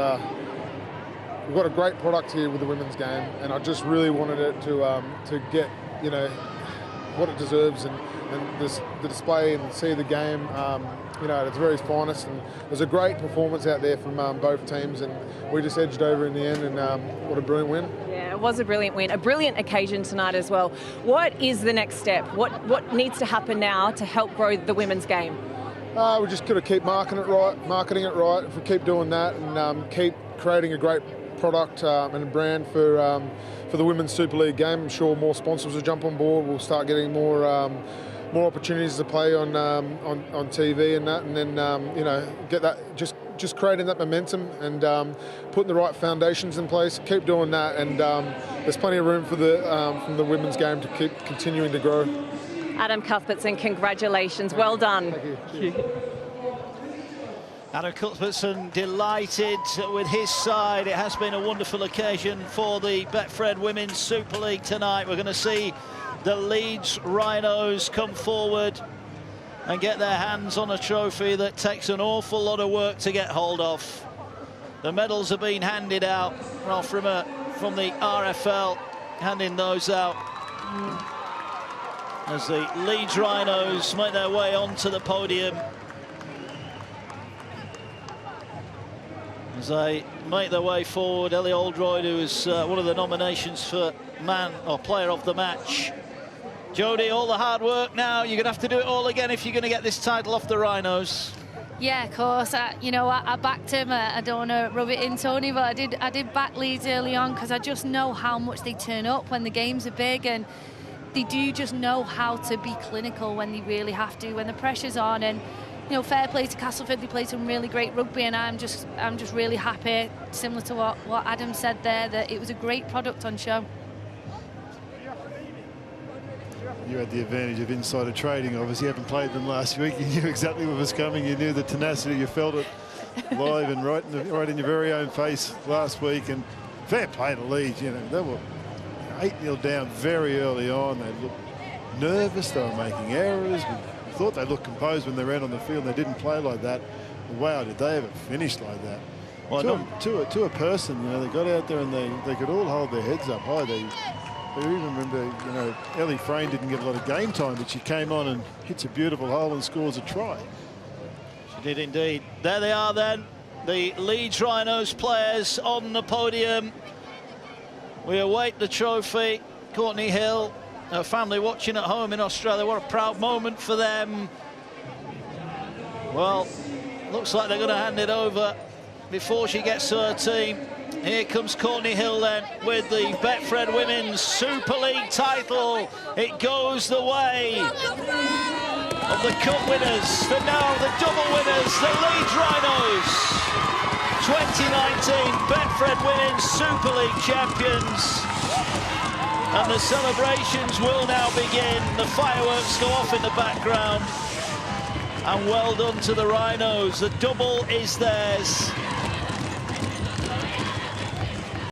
we've got a great product here with the women's game, and I just really wanted it to get, you know, what it deserves, and the display and see the game, you know, at its very finest. And it was a great performance out there from both teams, and we just edged over in the end, and what a brilliant win. Yeah, it was a brilliant win, a brilliant occasion tonight as well. What is the next step? What needs to happen now to help grow the women's game? We just got to keep marketing it right. If we keep doing that and keep creating a great product and a brand for the Women's Super League game, I'm sure more sponsors will jump on board. We'll start getting more opportunities to play on TV and that, and then you know, get that, just creating that momentum and putting the right foundations in place. Keep doing that, and there's plenty of room for from the women's game to keep continuing to grow. Adam Cuthbertson, congratulations. Well done. Thank you. Adam Cuthbertson delighted with his side. It has been a wonderful occasion for the Betfred Women's Super League tonight. We're going to see the Leeds Rhinos come forward and get their hands on a trophy that takes an awful lot of work to get hold of. The medals are being handed out from the RFL, handing those out as the Leeds Rhinos make their way onto the podium. As they make their way forward, Ellie Oldroyd, who is one of the nominations for man or player of the match. Jodie, all the hard work now, you're going to have to do it all again if you're going to get this title off the Rhinos. Yeah, of course. You know, I backed him. I don't want to rub it in, Tony, but I did back Leeds early on, because I just know how much they turn up when the games are big, and they do just know how to be clinical when they really have to, when the pressure's on. And you know, fair play to Castleford, they played some really great rugby, and I'm just really happy, similar to what Adam said there, that it was a great product on show. You had the advantage of insider trading. Obviously, you haven't played them last week. You knew exactly what was coming. You knew the tenacity. You felt it live and right in your very own face last week. And fair play to Leeds. You know, they were 8-0 down very early on. They looked nervous. They were making errors. We thought they looked composed when they ran on the field. They didn't play like that. Wow, did they ever finish like that? Well, to a person, you know, they got out there and they could all hold their heads up high. They even remember, you know, Ellie Frayne didn't get a lot of game time, but she came on and hits a beautiful hole and scores a try. She did indeed. There they are then, the Leeds Rhinos players on the podium. We await the trophy. Courtney Hill, her family watching at home in Australia. What a proud moment for them. Well, looks like they're going to hand it over before she gets to her team. Here comes Courtney Hill then with the Betfred Women's Super League title. It goes the way of the Cup winners, the double winners, the Leeds Rhinos. 2019 Betfred Women's Super League champions. And the celebrations will now begin. The fireworks go off in the background. And well done to the Rhinos. The double is theirs.